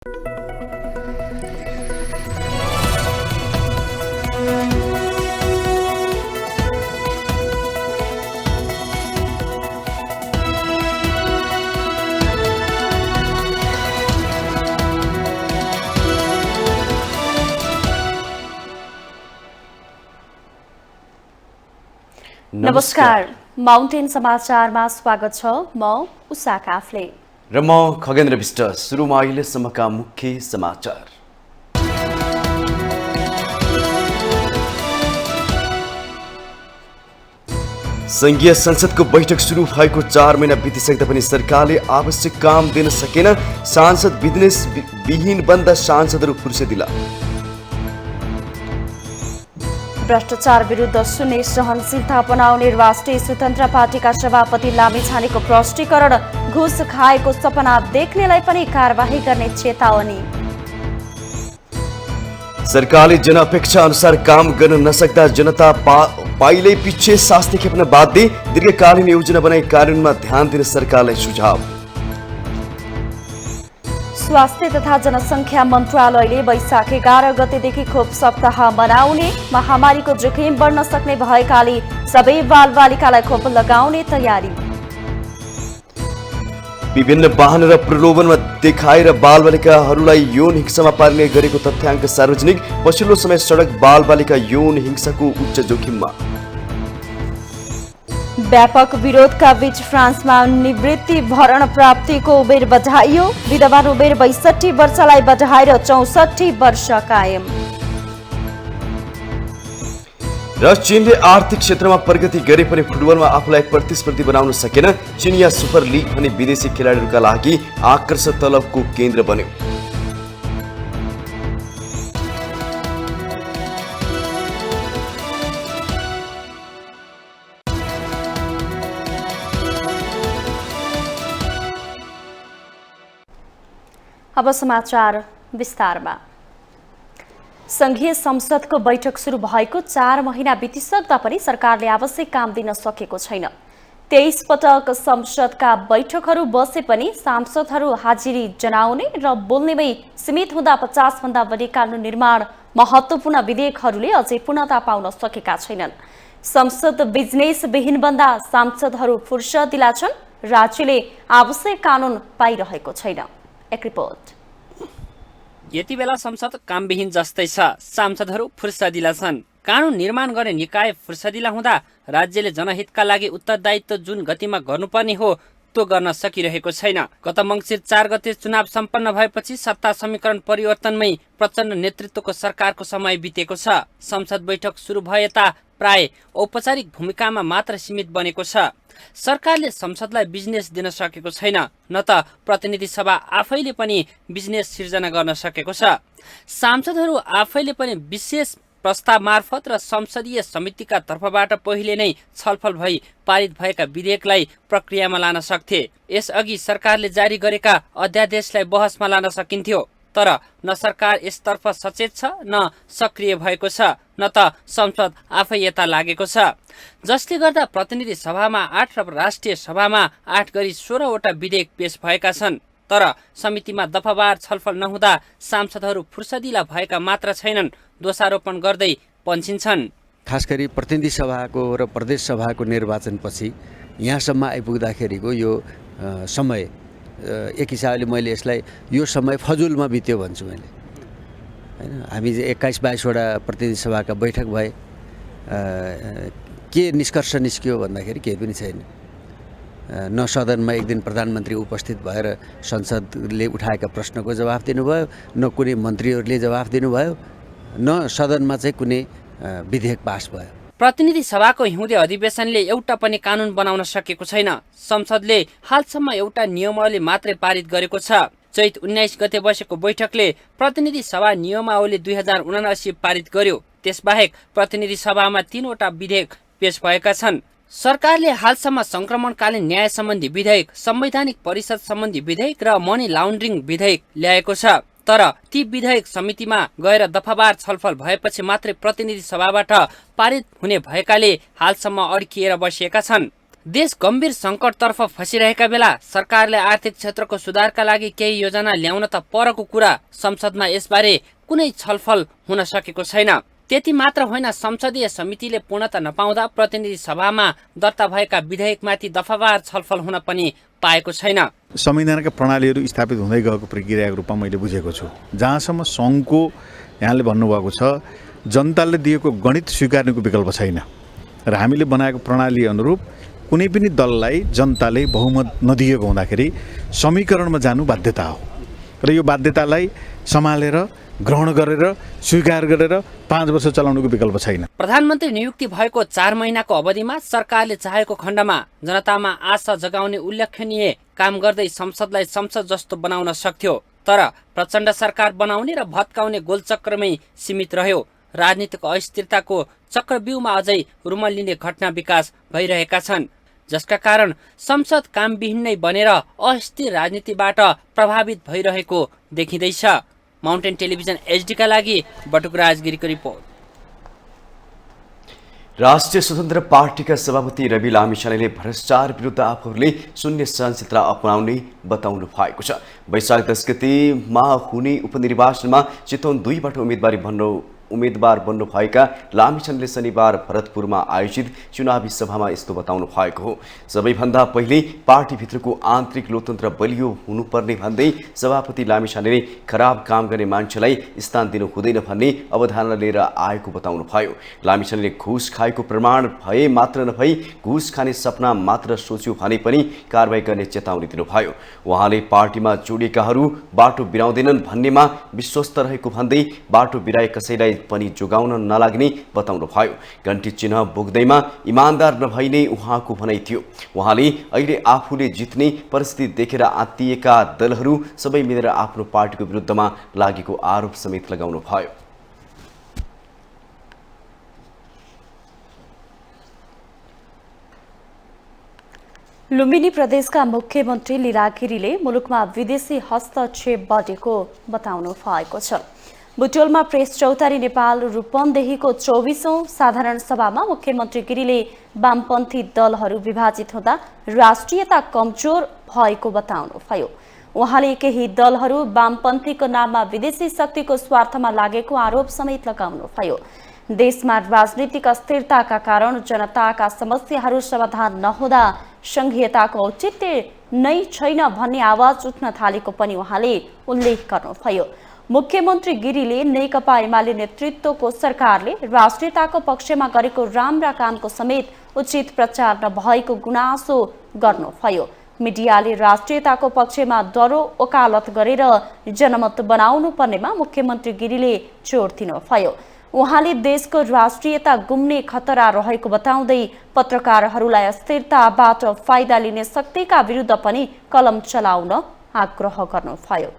नमस्कार, माउन्टेन समाचारमा स्वागत छ। म उषा काफ्ले र म खगेन्द्र विष्ट। सुरुमा अहिलेसम्मका मुख्य समाचार। संघीय संसदको बैठक सुरु भएको 4 महिना बितिसक्दा पनि सरकारले आवश्यक काम दिन सकेन। सांसद बिजनेस विहीन बन्द सांसदहरू फुर्सदिला। भ्रष्टाचार विरुद्ध शून्य सहनशीलता अपनाउने राष्ट्रिय स्वतन्त्र पार्टीका सभापति लामिछानेको प्रष्टीकरण। घुस खाएको सपना देख्नेलाई पनि कारबाही गर्ने चेतावनी। सरकारले जनअपेक्षा अनुसार काम गर्न नसक्दा जनता पाइलै पिच्छे शास्ति खेप्न बाध्य। दीर्घकालीन योजना बनाई कार्यान्वयनमा ध्यान दिन सरकारलाई सुझाव। स्वास्थ्य तथा जनसङ्ख्या मन्त्रालयले वैशाख 11 गतेदेखि खोप सप्ताह मनाउने। महामारीको जोखिम बढ्न सक्ने भएकाले सबै बालबालिकालाई खोप लगाउने तयारी। विभिन्न वाहन र प्रलोभनमा देखाएर बालबालिकाहरूलाई यौन हिंसामा पार्ने गरेको तथ्याङ्क सार्वजनिक। पछिल्लो समय सडक बालबालिका यौन हिंसाको उच्च जोखिममा। व्यापक विरोधका बीच फ्रान्समा निवृत्ति भरण प्राप्तिको उमेर बढाइयो। विधवा उमेर 62 वर्षलाई बढाएर 64 वर्ष कायम। र चीनले आर्थिक क्षेत्रमा प्रगति गरे पनि फुटबलमा आफूलाई प्रतिस्पर्धी बनाउन सकेन। चिनिया सुपर लिग भने विदेशी खेलाडीहरूका लागि आकर्षक तलबको केन्द्र बन्यो। अब समाचार विस्तारमा। संघीय संसदको बैठक सुरु भएको 4 महिना बितिसक्दा पनि सरकारले आवश्यक काम दिन सकेको छैन। 23 पटक संसदका बैठकहरू बसे पनि सांसदहरू हाजिरी जनाउने र बोल्नेमै सीमित हुँदा 50 भन्दा बढी कानून निर्माण महत्त्वपूर्ण विधेयकहरूले अझै पूर्णता पाउन सकेका छैनन्। संसद बिजनेस विहीन बन्दा सांसदहरू फुर्सदिला छन्। राज्यले आवश्यक कानून पाइरहेको छैन। एक रिपोर्ट। यति बेला संसद कामविहीन जस्तै छ। सांसदहरू फुर्सदिला छन्। कानून निर्माण गर्ने निकाय फुर्सदिला हुँदा राज्यले जनहितका लागि उत्तरदायित्व जुन गतिमा गर्नुपर्ने हो त्यो गर्न सकिरहेको छैन। गत मङ्सिर 4 गते चुनाव सम्पन्न भएपछि सत्ता समीकरण परिवर्तनमै प्रचण्ड नेतृत्वको सरकारको समय बितेको छ। संसद बैठक सुरु भए यता प्राय औपचारिक भूमिकामा मात्र सीमित बनेको छ। सरकारले संसदलाई बिजनेस दिन सकेको छैन, न त प्रतिनिधि सभा आफैले पनि बिजनेस सिर्जना गर्न सकेको छ। सांसदहरू आफैले पनि विशेष प्रस्ताव मार्फत र संसदीय समितिका तर्फबाट पहिले नै छलफल भई पारित भएका विधेयकलाई प्रक्रियामा लान सक्थे। यसअघि सरकारले जारी गरेका अध्यादेशलाई बहसमा लान सकिन्थ्यो। तर न सरकार यसतर्फ सचेत छ, न सक्रिय भएको छ, न त संसद आफै यता लागेको छ। जसले गर्दा प्रतिनिधि सभामा 8 र राष्ट्रिय सभामा 8 गरी 16 वटा विधेयक पेश भएका छन्। तर समितिमा दफावार छलफल नहुँदा सांसदहरू फुर्सदिला भएका मात्र छैनन्, दोषारोपण गर्दै पन्छिन्छन्। खास गरी प्रतिनिधि सभाको र प्रदेश सभाको निर्वाचनपछि यहाँसम्म आइपुग्दाखेरिको यो समय एक हिसाबले मैले यसलाई यो समय फजुलमा बित्यो भन्छु मैले, हैन। हामी 21-22 वटा प्रतिनिधि सभाका बैठक भए, के निष्कर्ष निस्कियो भन्दाखेरि केही पनि छैन। न सदनमा एक दिन प्रधानमन्त्री उपस्थित भएर संसदले उठाएका प्रश्नको जवाफ दिनुभयो, न कुनै मन्त्रीहरूले जवाफ दिनुभयो, न सदनमा चाहिँ कुनै विधेयक पास भयो। प्रतिनिधि सभाको हिउँदे अधिवेशनले एउटा पनि कानून बनाउन सकेको छैन। संसदले हालसम्म एउटा नियमावली मात्रै पारित गरेको छ। चैत 19 गते बसेको बैठकले प्रतिनिधि सभा नियमावली 2079 पारित गर्यो। त्यसबाहेक प्रतिनिधि सभामा 3 वटा विधेयक पेश भएका छन्। सरकारले हालसम्म संक्रमणकालीन न्याय सम्बन्धी विधेयक, संवैधानिक परिषद सम्बन्धी विधेयक र मनी लाउन्ड्रिङ विधेयक ल्याएको छ। तर ती विधेयक समितिमा गएर दफावार छलफल भएपछि मात्रै प्रतिनिधि सभाबाट पारित हुने भएकाले हालसम्म अड्किएर बसिएका छन्। देश गम्भीर सङ्कटतर्फ फसिरहेका बेला सरकारले आर्थिक क्षेत्रको सुधारका लागि केही योजना ल्याउन त परको कुरा, संसदमा यसबारे कुनै छलफल हुन सकेको छैन। त्यति मात्र होइन, संसदीय समितिले पूर्णता नपाउँदा प्रतिनिधि सभामा दर्ता भएका विधेयकमाथि दफावार छलफल हुन पनि पाएको छैन। संविधानका प्रणालीहरू स्थापित हुँदै गएको प्रक्रियाको रूपमा मैले बुझेको छु। जहाँसम्म सङ्घको यहाँले भन्नुभएको छ जनताले दिएको गणित स्वीकार्नेको विकल्प छैन र हामीले बनाएको प्रणाली अनुरूप कुनै पनि दललाई जनताले बहुमत नदिएको हुँदाखेरि समीकरणमा जानु बाध्यता हो र यो बाध्यतालाई सम्हालेर ग्रहण गरेर स्वीकार गरेर 5 वर्ष चलाउनुको विकल्प छैन। प्रधानमन्त्री नियुक्ति भएको 4 महिनाको अवधिमा सरकारले चाहेको खण्डमा जनतामा आशा जगाउने उल्लेखनीय काम गर्दै संसदलाई संसद जस्तो बनाउन सक्थ्यो। तर प्रचण्ड सरकार बनाउने र भत्काउने गोलचक्रमै सीमित रह्यो। राजनीतिक अस्थिरताको चक्रव्यूहमा अझै रुमल्लिने घटना विकास भइरहेका छन्, जसका कारण संसद कामविहीन नै बनेर अस्थिर राजनीतिबाट प्रभावित भइरहेको देखिँदैछ। माउन्टेन टेलिभिजन एचडीका लागि बटुकराज गिरीको रिपोर्ट। राष्ट्रिय स्वतन्त्र पार्टीका सभापति रवि लामिछानेले भ्रष्टाचार विरुद्ध आफूहरूले शून्य सहनशीलता अपनाउने बताउनु भएको छ। वैशाख 10 गतेमा हुने उपनिर्वाचनमा चितवन 2बाट उम्मेदवार बन्नु भएका लामिछानेले शनिबार भरतपुरमा आयोजित चुनावी सभामा यस्तो बताउनु भएको हो। सबैभन्दा पहिले पार्टीभित्रको आन्तरिक लोकतन्त्र बलियो हुनुपर्ने भन्दै सभापति लामिछानेले खराब काम गर्ने मान्छेलाई स्थान दिनु हुँदैन भन्ने अवधारणा लिएर आएको बताउनु भयो। लामिछानेले घुस खाएको प्रमाण भए मात्र नभई घुस खाने सपना मात्र सोच्यो भने पनि कारबाही गर्ने चेतावनी दिनुभयो। उहाँले पार्टीमा जोडिएकाहरू बाटो बिराउँदैनन् भन्नेमा विश्वस्त रहेको भन्दै बाटो बिराए कसैलाई पनि जोगाउन नलाग्ने बताउनु भयो। घण्टी चिन्ह बोक्दैमा इमान्दार नभइने उहाँको भनाइ थियो। उहाँले अहिले आफूले जित्ने परिस्थिति देखेर आत्तिएका दलहरू सबै मिलेर आफ्नो पार्टीको विरुद्धमा लागेको आरोप समेत लगाउनु भयो। लुम्बिनी प्रदेशका मुख्यमन्त्री लीला गिरीले मुलुकमा विदेशी हस्तक्षेप बढेको बताउनु भएको छ। बुटोलमा प्रेस चौतारी नेपाल रूपन्देहीको 24औं साधारण सभामा मुख्यमन्त्री गिरीले वामपन्थी दलहरू विभाजित हुँदा राष्ट्रियता कमजोर भएको बताउनुभयो। उहाँले केही दलहरू वामपन्थीको नाममा विदेशी शक्तिको स्वार्थमा लागेको आरोप समेत लगाउनुभयो। देशमा राजनीतिक अस्थिरताका कारण जनताका समस्याहरू समाधान नहुँदा संघीयताको औचित्य नै छैन भन्ने आवाज उठ्न थालेको पनि उहाँले उल्लेख गर्नुभयो। मुख्यमन्त्री गिरीले नेकपा एमाले नेतृत्वको सरकारले राष्ट्रियताको पक्षमा गरेको राम्रा कामको समेत उचित प्रचार नभएको गुनासो गर्नुभयो। मिडियाले राष्ट्रियताको पक्षमा डरो वकालत गरेर जनमत बनाउनु पर्नेमा मुख्यमन्त्री गिरीले जोड दिनुभयो। उहाँले देशको राष्ट्रियता गुम्ने खतरा रहेको बताउँदै पत्रकारहरूलाई अस्थिरताबाट फाइदा लिने शक्तिका विरुद्ध पनि कलम चलाउन आग्रह गर्नुभयो।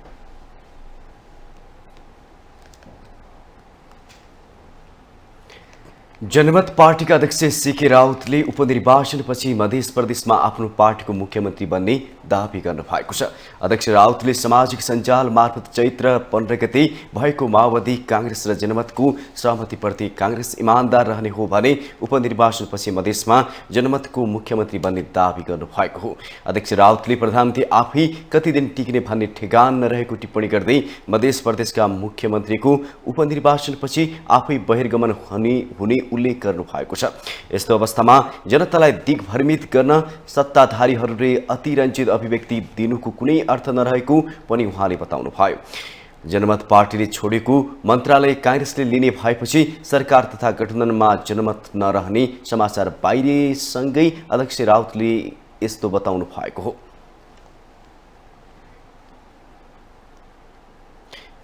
जनमत पार्टीका अध्यक्ष सीके राउतले उपनिर्वाचनपछि मध्य प्रदेशमा आफ्नो पार्टीको मुख्यमन्त्री बन्ने दावी गर्नु भएको छ। अध्यक्ष राउतले सामाजिक सञ्जाल मार्फत चैत्र 15 गते भएको माओवादी कांग्रेस र जनमतको सहमतिप्रति कांग्रेस इमान्दार रहने हो भने उपनिर्वाचनपछि मधेसमा जनमतको मुख्यमन्त्री बन्ने दावी गर्नु भएको हो। अध्यक्ष राउतले प्रधानमन्त्री आफै कति दिन टिक्ने भन्ने ठेगान नरहेको टिप्पणी गर्दै मध्य प्रदेशका मुख्यमन्त्रीको उपनिर्वाचनपछि आफै बहिर्गमन हुने उल्लेख गर्नु भएको छ। यस्तो अवस्थामा जनतालाई दिग्भ्रमित गर्न सत्ताधारीहरूले अतिरञ्जित अभिव्यक्ति दिनुको कुनै अर्थ नरहेको पनि उहाँले बताउनुभयो। जनमत पार्टीले छोडेको मन्त्रालय कांग्रेसले लिने भएपछि सरकार तथा गठबन्धनमा जनमत नरहने समाचार बाहिरिएसँगै अध्यक्ष राउतले यस्तो बताउनु भएको हो।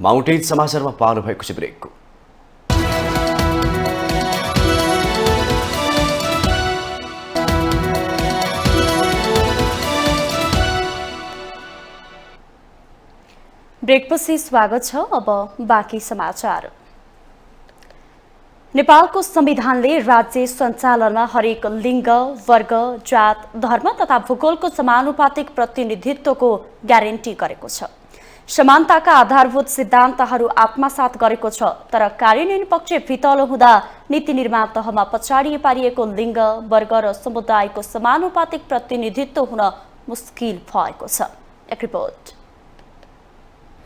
माउन्टेन समाचारमा पाल्नु भएको छ ब्रेकको। ब्रेकपछि स्वागत छ। अब बाँकी समाचार। नेपालको संविधानले राज्य सञ्चालनमा हरेक लिङ्ग, वर्ग, जात, धर्म तथा भूगोलको समानुपातिक प्रतिनिधित्वको ग्यारेन्टी गरेको छ। समानताका आधारभूत सिद्धान्तहरू आत्मसात गरेको छ, तर कार्यान्वयन पक्ष फितलो हुँदा नीति निर्माण तहमा पछाडि पारिएको लिङ्ग, वर्ग र समुदायको समानुपातिक प्रतिनिधित्व हुन मुस्किल भएको छ। एक रिपोर्ट।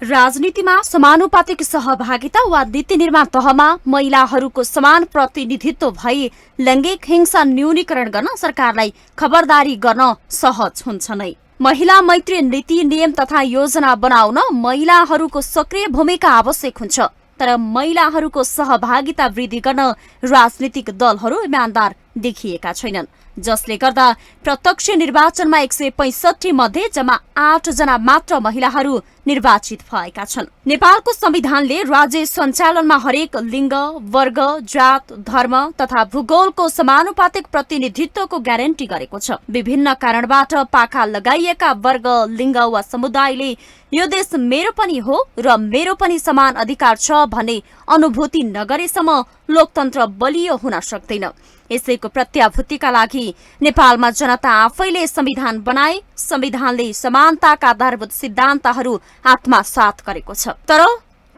राजनीतिमा समानुपातिक सहभागिता वा नीति निर्माण तहमा महिलाहरूको समान प्रतिनिधित्व भई लैङ्गिक हिंसा न्यूनीकरण गर्न सरकारलाई खबरदारी गर्न सहज हुन्छ नै। महिला मैत्री नीति, नियम तथा योजना बनाउन महिलाहरूको सक्रिय भूमिका आवश्यक हुन्छ, तर महिलाहरूको सहभागिता वृद्धि गर्न राजनीतिक दलहरू इमानदार देखिएका छैनन्, जसले गर्दा प्रत्यक्ष निर्वाचनमा 165 मध्ये जम्मा 8 जना मात्र महिलाहरू निर्वाचित भएका छन्। नेपालको संविधानले राज्य सञ्चालनमा हरेक लिङ्ग, वर्ग, जात, धर्म तथा भूगोलको समानुपातिक प्रतिनिधित्वको ग्यारेन्टी गरेको छ। विभिन्न कारणबाट पाखा लगाइएका वर्ग, लिङ्ग वा समुदायले यो देश मेरो पनि हो र मेरो पनि समान अधिकार छ भन्ने अनुभूति नगरेसम्म लोकतन्त्र बलियो हुन सक्दैन। यसैको प्रत्याभूतिका लागि नेपालमा जनता आफैले संविधान बनाए, संविधानले समानताका आधारभूत सिद्धान्तहरू आत्मसात गरेको छ, तर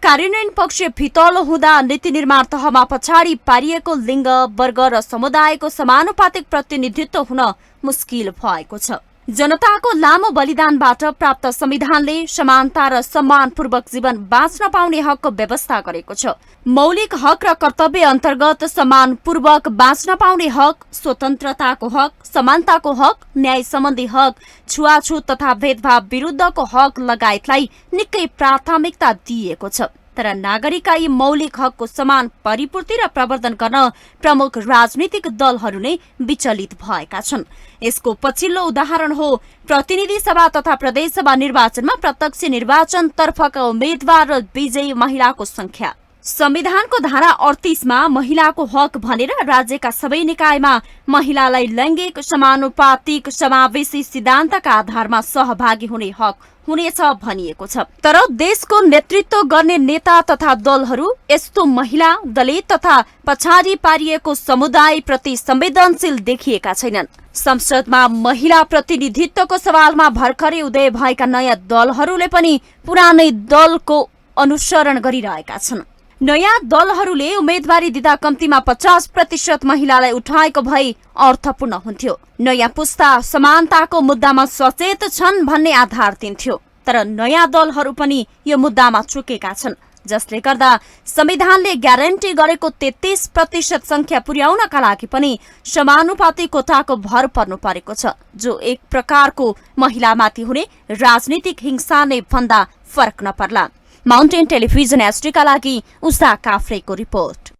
कार्यान्वयन पक्ष फितलो हुँदा नीति निर्माण तहमा पछाडि पारिएको लिङ्ग, वर्ग र समुदायको समानुपातिक प्रतिनिधित्व हुन मुस्किल भएको छ। जनताको लामो बलिदानबाट प्राप्त संविधानले समानता र सम्मानपूर्वक जीवन बाँच्न पाउने हकको व्यवस्था गरेको छ। मौलिक हक र कर्तव्य अन्तर्गत सम्मानपूर्वक बाँच्न पाउने हक, स्वतन्त्रताको हक, समानताको हक, न्याय सम्बन्धी हक, छुवाछुत तथा भेदभाव विरुद्धको हक लगायतलाई निकै प्राथमिकता दिइएको छ। तर नागरिकका यी मौलिक हकको समान परिपूर्ति र प्रवर्धन गर्न प्रमुख राजनीतिक दलहरू नै विचलित भएका छन्। यसको पछिल्लो उदाहरण हो प्रतिनिधि सभा तथा प्रदेशसभा निर्वाचनमा प्रत्यक्ष निर्वाचनतर्फका उम्मेद्वार र विजयी महिलाको संख्या। संविधानको धारा 38 मा महिलाको हक भनेर राज्यका सबै निकायमा महिलालाई लैङ्गिक समानुपातिक समावेशी सिद्धान्तका आधारमा सहभागी हुने हक हुनेछ भनिएको छ, तर देशको नेतृत्व गर्ने नेता तथा दलहरू यस्तो महिला, दलित तथा पछाडि पारिएको समुदाय प्रति संवेदनशील देखिएका छैनन्। संसदमा महिला प्रतिनिधित्वको सवालमा भर्खरै उदय भएका नयाँ दलहरूले पनि पुरानै दलको अनुसरण गरिरहेका छन्। नयाँ दलहरूले उम्मेदवारी दिँदा कम्तीमा 50% महिलालाई उठाएको भए अर्थपूर्ण हुन्थ्यो। नयाँ पुस्ता समानताको मुद्दामा सचेत छन् भन्ने आधार दिन्थ्यो, तर नयाँ दलहरू पनि यो मुद्दामा चुकेका छन्, जसले गर्दा संविधानले ग्यारेन्टी गरेको 33% संख्या पुर्याउनका लागि पनि समानुपातिक कोटाको भर पर्नु परेको छ, जो एक प्रकारको महिलामाथि हुने राजनीतिक हिंसा नै भन्दा फरक नपर्ला। माउन्टेन टेलिभिजन एसडीका लागि उषा काफ्रेको रिपोर्ट।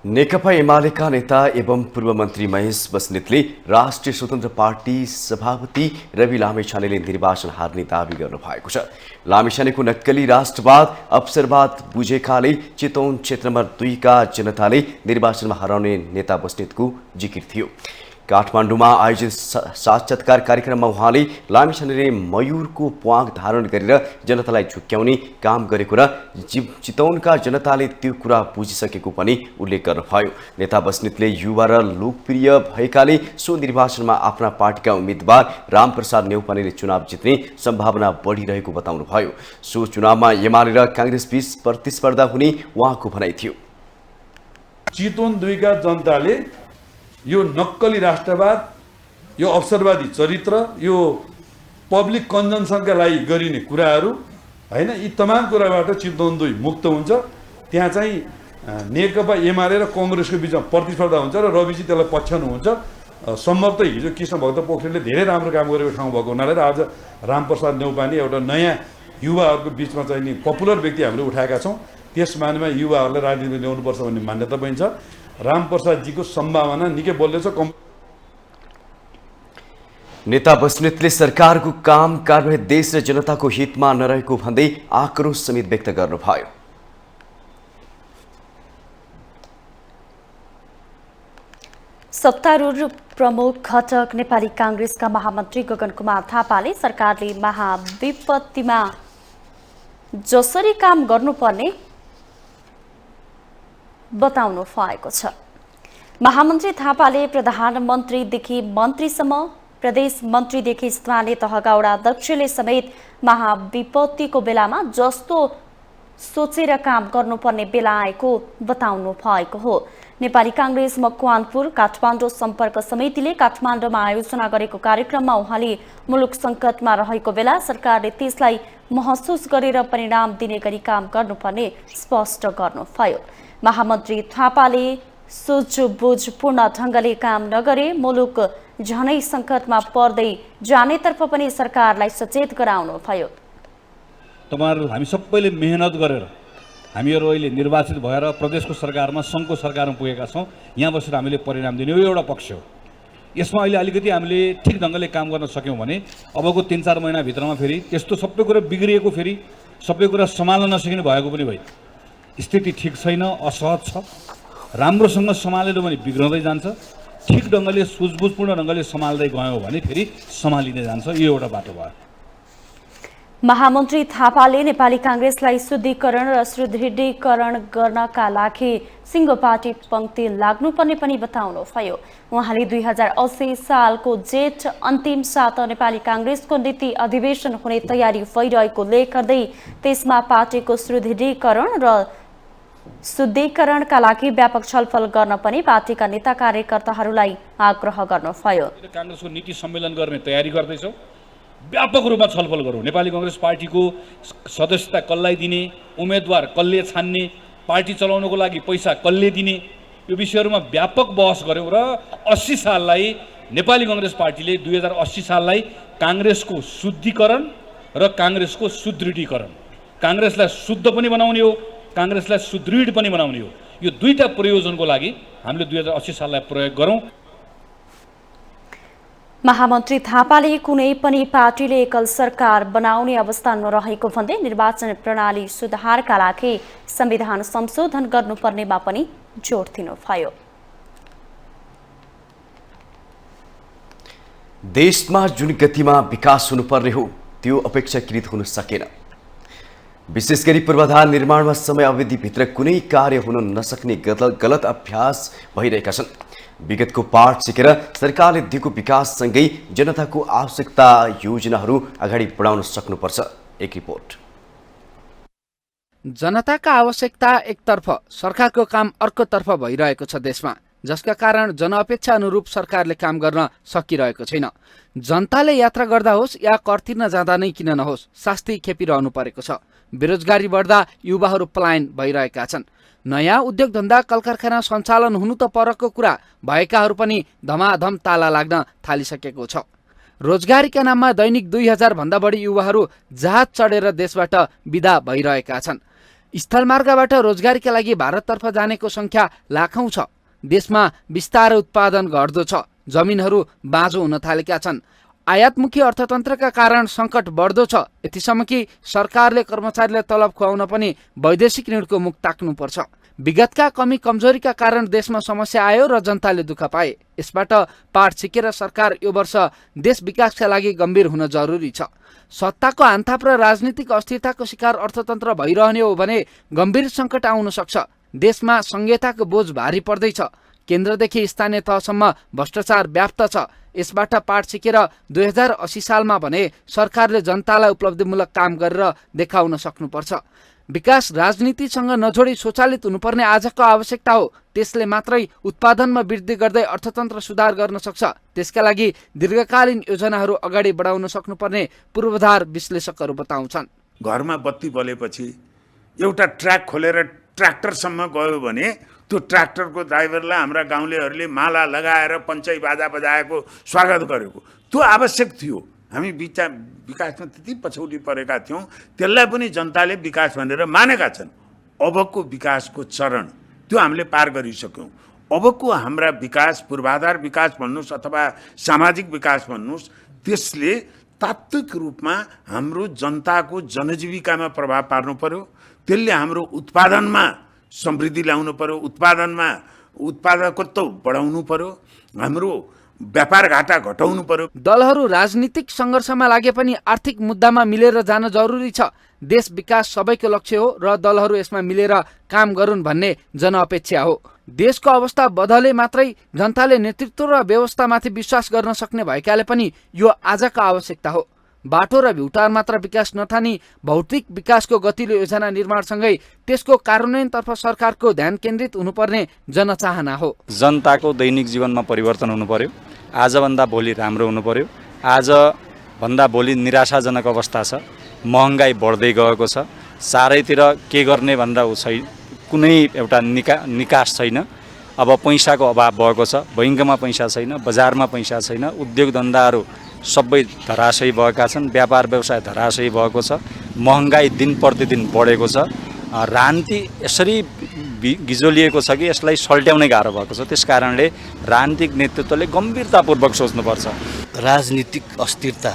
नेकपा एमालेका नेता एवं पूर्व मन्त्री महेश बस्नेतले राष्ट्रिय स्वतन्त्र पार्टी सभापति रवि लामिछानेले निर्वाचन हार्ने दावी गर्नु भएको छ। लामिछानेको नक्कली राष्ट्रवाद, अवसरवाद बुझेकाले चितवन क्षेत्र नम्बर 2 का जनताले निर्वाचनमा हराउने नेता बस्नेतको जिकिर थियो। काठमाडौँमा आयोजित साक्षात्कार कार्यक्रममा उहाँले लामिछानेले मयूरको प्वाङ धारण गरेर जनतालाई झुक्क्याउने काम गरेको र चितवनका जनताले त्यो कुरा बुझिसकेको पनि उल्लेख गर्नुभयो। नेता बस्नेतले युवा र लोकप्रिय भएकाले सो निर्वाचनमा आफ्ना पार्टीका उम्मेद्वार रामप्रसाद नेउपानेले चुनाव जित्ने सम्भावना बढिरहेको बताउनुभयो। सो चुनावमा एमाले र कांग्रेस बीच प्रतिस्पर्धा हुने उहाँको भनाइ थियो। चितवन 2 का जनताले यो नक्कली राष्ट्रवाद, यो अवसरवादी चरित्र, यो पब्लिक कन्जम्सनका लागि गरिने कुराहरू हैन, यी तमाम कुराबाट चितवन 2 मुक्त हुन्छ। त्यहाँ चाहिँ नेकपा एमाले र कांग्रेसको बीचमा प्रतिस्पर्धा हुन्छ र रविजी त्यसलाई पछ्याउनुहुन्छ। सम्भवतः हिजो कृष्णभक्त पोखरेलले धेरै राम्रो काम गरेको ठाउँ भएको हुनाले र आज रामप्रसाद नेउपाने एउटा नयाँ युवाहरूको बीचमा चाहिँ नि पपुलर व्यक्ति हामीले उठाएका छौँ। त्यस मानेमा युवाहरूलाई राजनीतिमा ल्याउनुपर्छ भन्ने मान्यता पनि छ। रामप्रसादजीको सम्भावना निकै बलियो छ। नेता बस्नेतले सरकारको काम कारबाही देश र जनताको हितमा नरहेको भन्दै आक्रोश समेत व्यक्त गर्नुभयो। सत्तारूढ प्रमुख घटक नेपाली कांग्रेसका महामन्त्री गगन कुमार थापाले सरकारले महाविपत्तिमा जसरी काम गर्नुपर्ने बताउनु भएको छ। महामन्त्री थापाले प्रधानमन्त्रीदेखि मन्त्रीसम्म प्रदेश मन्त्रीदेखि स्थानीय तहका वडा अध्यक्षले समेत महाविपत्तिको बेलामा जस्तो सोचेर काम गर्नुपर्ने बेला आएको बताउनु भएको हो। नेपाली कांग्रेस मकवानपुर काठमाडौँ सम्पर्क समितिले काठमाडौँमा आयोजना गरेको कार्यक्रममा उहाँले मुलुक संकटमा रहेको बेला सरकारले त्यसलाई महसुस गरेर परिणाम दिने गरी काम गर्नुपर्ने स्पष्ट गर्नुभयो। महामन्त्री थापाले सूझबुझपूर्ण ढंगले काम नगरे मुलुक झनै संकटमा पर्दै जानेतर्फ पनि सरकारलाई सचेत गराउनुभयो। तपाईहरु हामी सबैले मेहनत गरेर हामीहरु अहिले निर्वाचित भएर प्रदेशको सरकारमा संघको सरकारमा पुगेका छौं। यहाँ बसेर हामीले परिणाम दिने यो एउटा पक्ष हो। यसमा अहिले अलिकति हामीले ठीक ढंगले काम गर्न सक्यौं भने अबको 3-4 महिना भित्रमा फेरि त्यस्तो सबै कुरा बिग्रिएको फेरि सबै कुरा सम्हाल्न नसकिने भएको पनि भयो। स्थिति ठीक छैन, असहज छ। राम्रोसँग सम्हालेर भने बिग्रदै जान्छ। ठीक ढंगले सूझबुझपूर्ण ढंगले सम्हाल्दै गयो भने फेरि सम्हालिँदै जान्छ। यो एउटा बाटो भयो। महामन्त्री थापाले नेपाली कांग्रेसलाई शुद्धिकरण र सुदृढीकरण गर्नका लागि सिंगो पार्टी पंक्ति लाग्नुपर्ने पनि बताउनुभयो। उहाँले 2080 सालको जेठ अन्तिम साता नेपाली कांग्रेसको नीति अधिवेशन हुने तयारी भइरहेको उल्लेख गर्दै त्यसमा पार्टीको सुदृढीकरण र शुद्धिकरणका लागि व्यापक छलफल गर्न पनि पार्टीका नेता कार्यकर्ताहरूलाई आग्रह गर्नुभयो। कांग्रेसको नीति सम्मेलन गर्ने तयारी गर्दैछौं। व्यापक रूपमा छलफल गरौँ। नेपाली कांग्रेस पार्टीको सदस्यता कसलाई दिने, उम्मेदवार कसले छान्ने, पार्टी चलाउनको लागि पैसा कसले दिने, यो विषयहरूमा व्यापक बहस गर्यौं र 80 साललाई नेपाली कांग्रेस पार्टीले 2080 साललाई कांग्रेसको शुद्धिकरण र कांग्रेसको सुदृढीकरण, कांग्रेसलाई शुद्ध पनि बनाउने हो, कांग्रेसलाई सुदृढ पनि बनाउने हो। यो दुईटा प्रयोजनको लागि हामीले 2080 साललाई प्रयोग गरौँ। महामन्त्री थापाले कुनै पनि पार्टीले एकल सरकार बनाउने अवस्था नरहेको भन्दै निर्वाचन प्रणाली सुधारका लागि संविधान संशोधन गर्नुपर्नेमा पनि जोड दिनुभयो। देशमा जुन गतिमा विकास हुनुपर्ने हो त्यो अपेक्षाकृत हुन सकेन। विशेष गरी पूर्वाधार निर्माणमा समय अवधिभित्र कुनै कार्य हुन नसक्ने गलत अभ्यास भइरहेका छन्। विगतको पाठ सिकेर सरकारले दिएको विकाससँगै जनताको आवश्यकता योजनाहरू अगाडि बढाउन सक्नुपर्छ। एक रिपोर्ट। जनताका आवश्यकता एकतर्फ, सरकारको काम अर्कोतर्फ भइरहेको छ देशमा, जसका कारण जनअपेक्षा अनुरूप सरकारले काम गर्न सकिरहेको छैन। जनताले यात्रा गर्दा होस् या कर तिर्न जाँदा नै किन नहोस्, शास्ति खेपिरहनु परेको छ। बेरोजगारी बढ्दा युवाहरू पलायन भइरहेका छन्। नयाँ उद्योग धन्दा कलकारखाना सञ्चालन हुनु त परको कुरा, भएकाहरू पनि धमाधम ताला लाग्न थालिसकेको छ। रोजगारीका नाममा दैनिक 2000 भन्दा बढी युवाहरू जहाज चढेर देशबाट विदा भइरहेका छन्। स्थलमार्गबाट रोजगारीका लागि भारततर्फ जानेको संख्या लाखौं छ। देशमा बिस्तारै उत्पादन घट्दो छ। जमिनहरू बाँझो हुन थालेका छन्। आयातमुखी अर्थतन्त्रका कारण संकट बढ्दो छ। यतिसम्म कि सरकारले कर्मचारीलाई तलब खुवाउन पनि वैदेशिक ऋणको मुख ताक्नुपर्छ। विगतका कमी कमजोरीका कारण देशमा समस्या आयो र जनताले दुःख पाए। यसबाट पाठ सिकेर सरकार यो वर्ष देश विकासका लागि गम्भीर हुन जरुरी छ। सत्ताको हानथाप र राजनीतिक अस्थिरताको शिकार अर्थतन्त्र भइरहने हो भने गम्भीर संकट आउन सक्छ। देशमा संहिताको बोझ भारी पर्दैछ। केन्द्रदेखि स्थानीय तहसम्म भ्रष्टाचार व्याप्त छ। यसबाट पाठ सिकेर 2080 सालमा भने सरकारले जनतालाई उपलब्धिमूलक काम गरेर देखाउन सक्नुपर्छ। विकास राजनीतिसँग नजोडी स्वचालित हुनुपर्ने आजको आवश्यकता हो। त्यसले मात्रै उत्पादनमा वृद्धि गर्दै अर्थतन्त्र सुधार गर्न सक्छ। त्यसका लागि दीर्घकालीन योजनाहरू अगाडि बढाउन सक्नुपर्ने पूर्वाधार विश्लेषकहरू बताउँछन्। घरमा बत्ती बलेपछि एउटा ट्र्याक खोलेर ट्र्याक्टरसम्म गयो भने त्यो ट्र्याक्टरको ड्राइभरलाई हाम्रा गाउँलेहरूले माला लगाएर पञ्चाई बाजा बजाएको स्वागत गरेको त्यो आवश्यक थियो। हामी विकासमा त्यति पछौटी परेका थियौँ। त्यसलाई पनि जनताले विकास भनेर मानेका छन्। अबको विकासको चरण त्यो हामीले पार गरिसक्यौँ। अबको हाम्रा विकास, पूर्वाधार विकास भन्नुहोस् अथवा सामाजिक विकास भन्नुहोस्, त्यसले तात्विक रूपमा हाम्रो जनताको जनजीविकामा प्रभाव पार्नु पर्यो। त्यसले हाम्रो उत्पादनमा समृद्धि ल्याउनु पर्यो, उत्पादनमा उत्पादकत्व बढाउनु पर्यो, हाम्रो व्यापार घाटा घटाउनु पर्यो। दलहरू राजनीतिक सङ्घर्षमा लागे पनि आर्थिक मुद्दामा मिलेर जान जरुरी छ। देश विकास सबैको लक्ष्य हो र दलहरू यसमा मिलेर काम गरून् भन्ने जनअपेक्षा हो। देशको अवस्था बदले मात्रै जनताले नेतृत्व र व्यवस्थामाथि विश्वास गर्न सक्ने भएकाले पनि यो आजको आवश्यकता हो। बाटो र भ्युटार मात्र विकास नठानी भौतिक विकासको गतिलो योजना निर्माणसँगै त्यसको कार्यान्वयनतर्फ सरकारको ध्यान केन्द्रित हुनुपर्ने जनचाहना हो। जनताको दैनिक जीवनमा परिवर्तन हुनु पर्यो। आजभन्दा भोलि राम्रो हुनु पर्यो। आजभन्दा भोलि निराशाजनक अवस्था छ। महँगाई बढ्दै गएको छ। चारैतिर के गर्ने भन्दा कुनै एउटा निकास छैन। अब पैसाको अभाव भएको छ। बैंकमा पैसा छैन, बजारमा पैसा छैन, उद्योग धन्दाहरू सबै धराशयी भएका छन्, व्यापार व्यवसाय धराशयी भएको छ, महँगाई दिन प्रतिदिन बढेको छ, राजनीति यसरी गिजोलिएको छ कि यसलाई सल्ट्याउनै गाह्रो भएको छ। त्यसकारणले राजनीतिक नेतृत्वले गम्भीरतापूर्वक सोच्नुपर्छ। राजनीतिक अस्थिरता,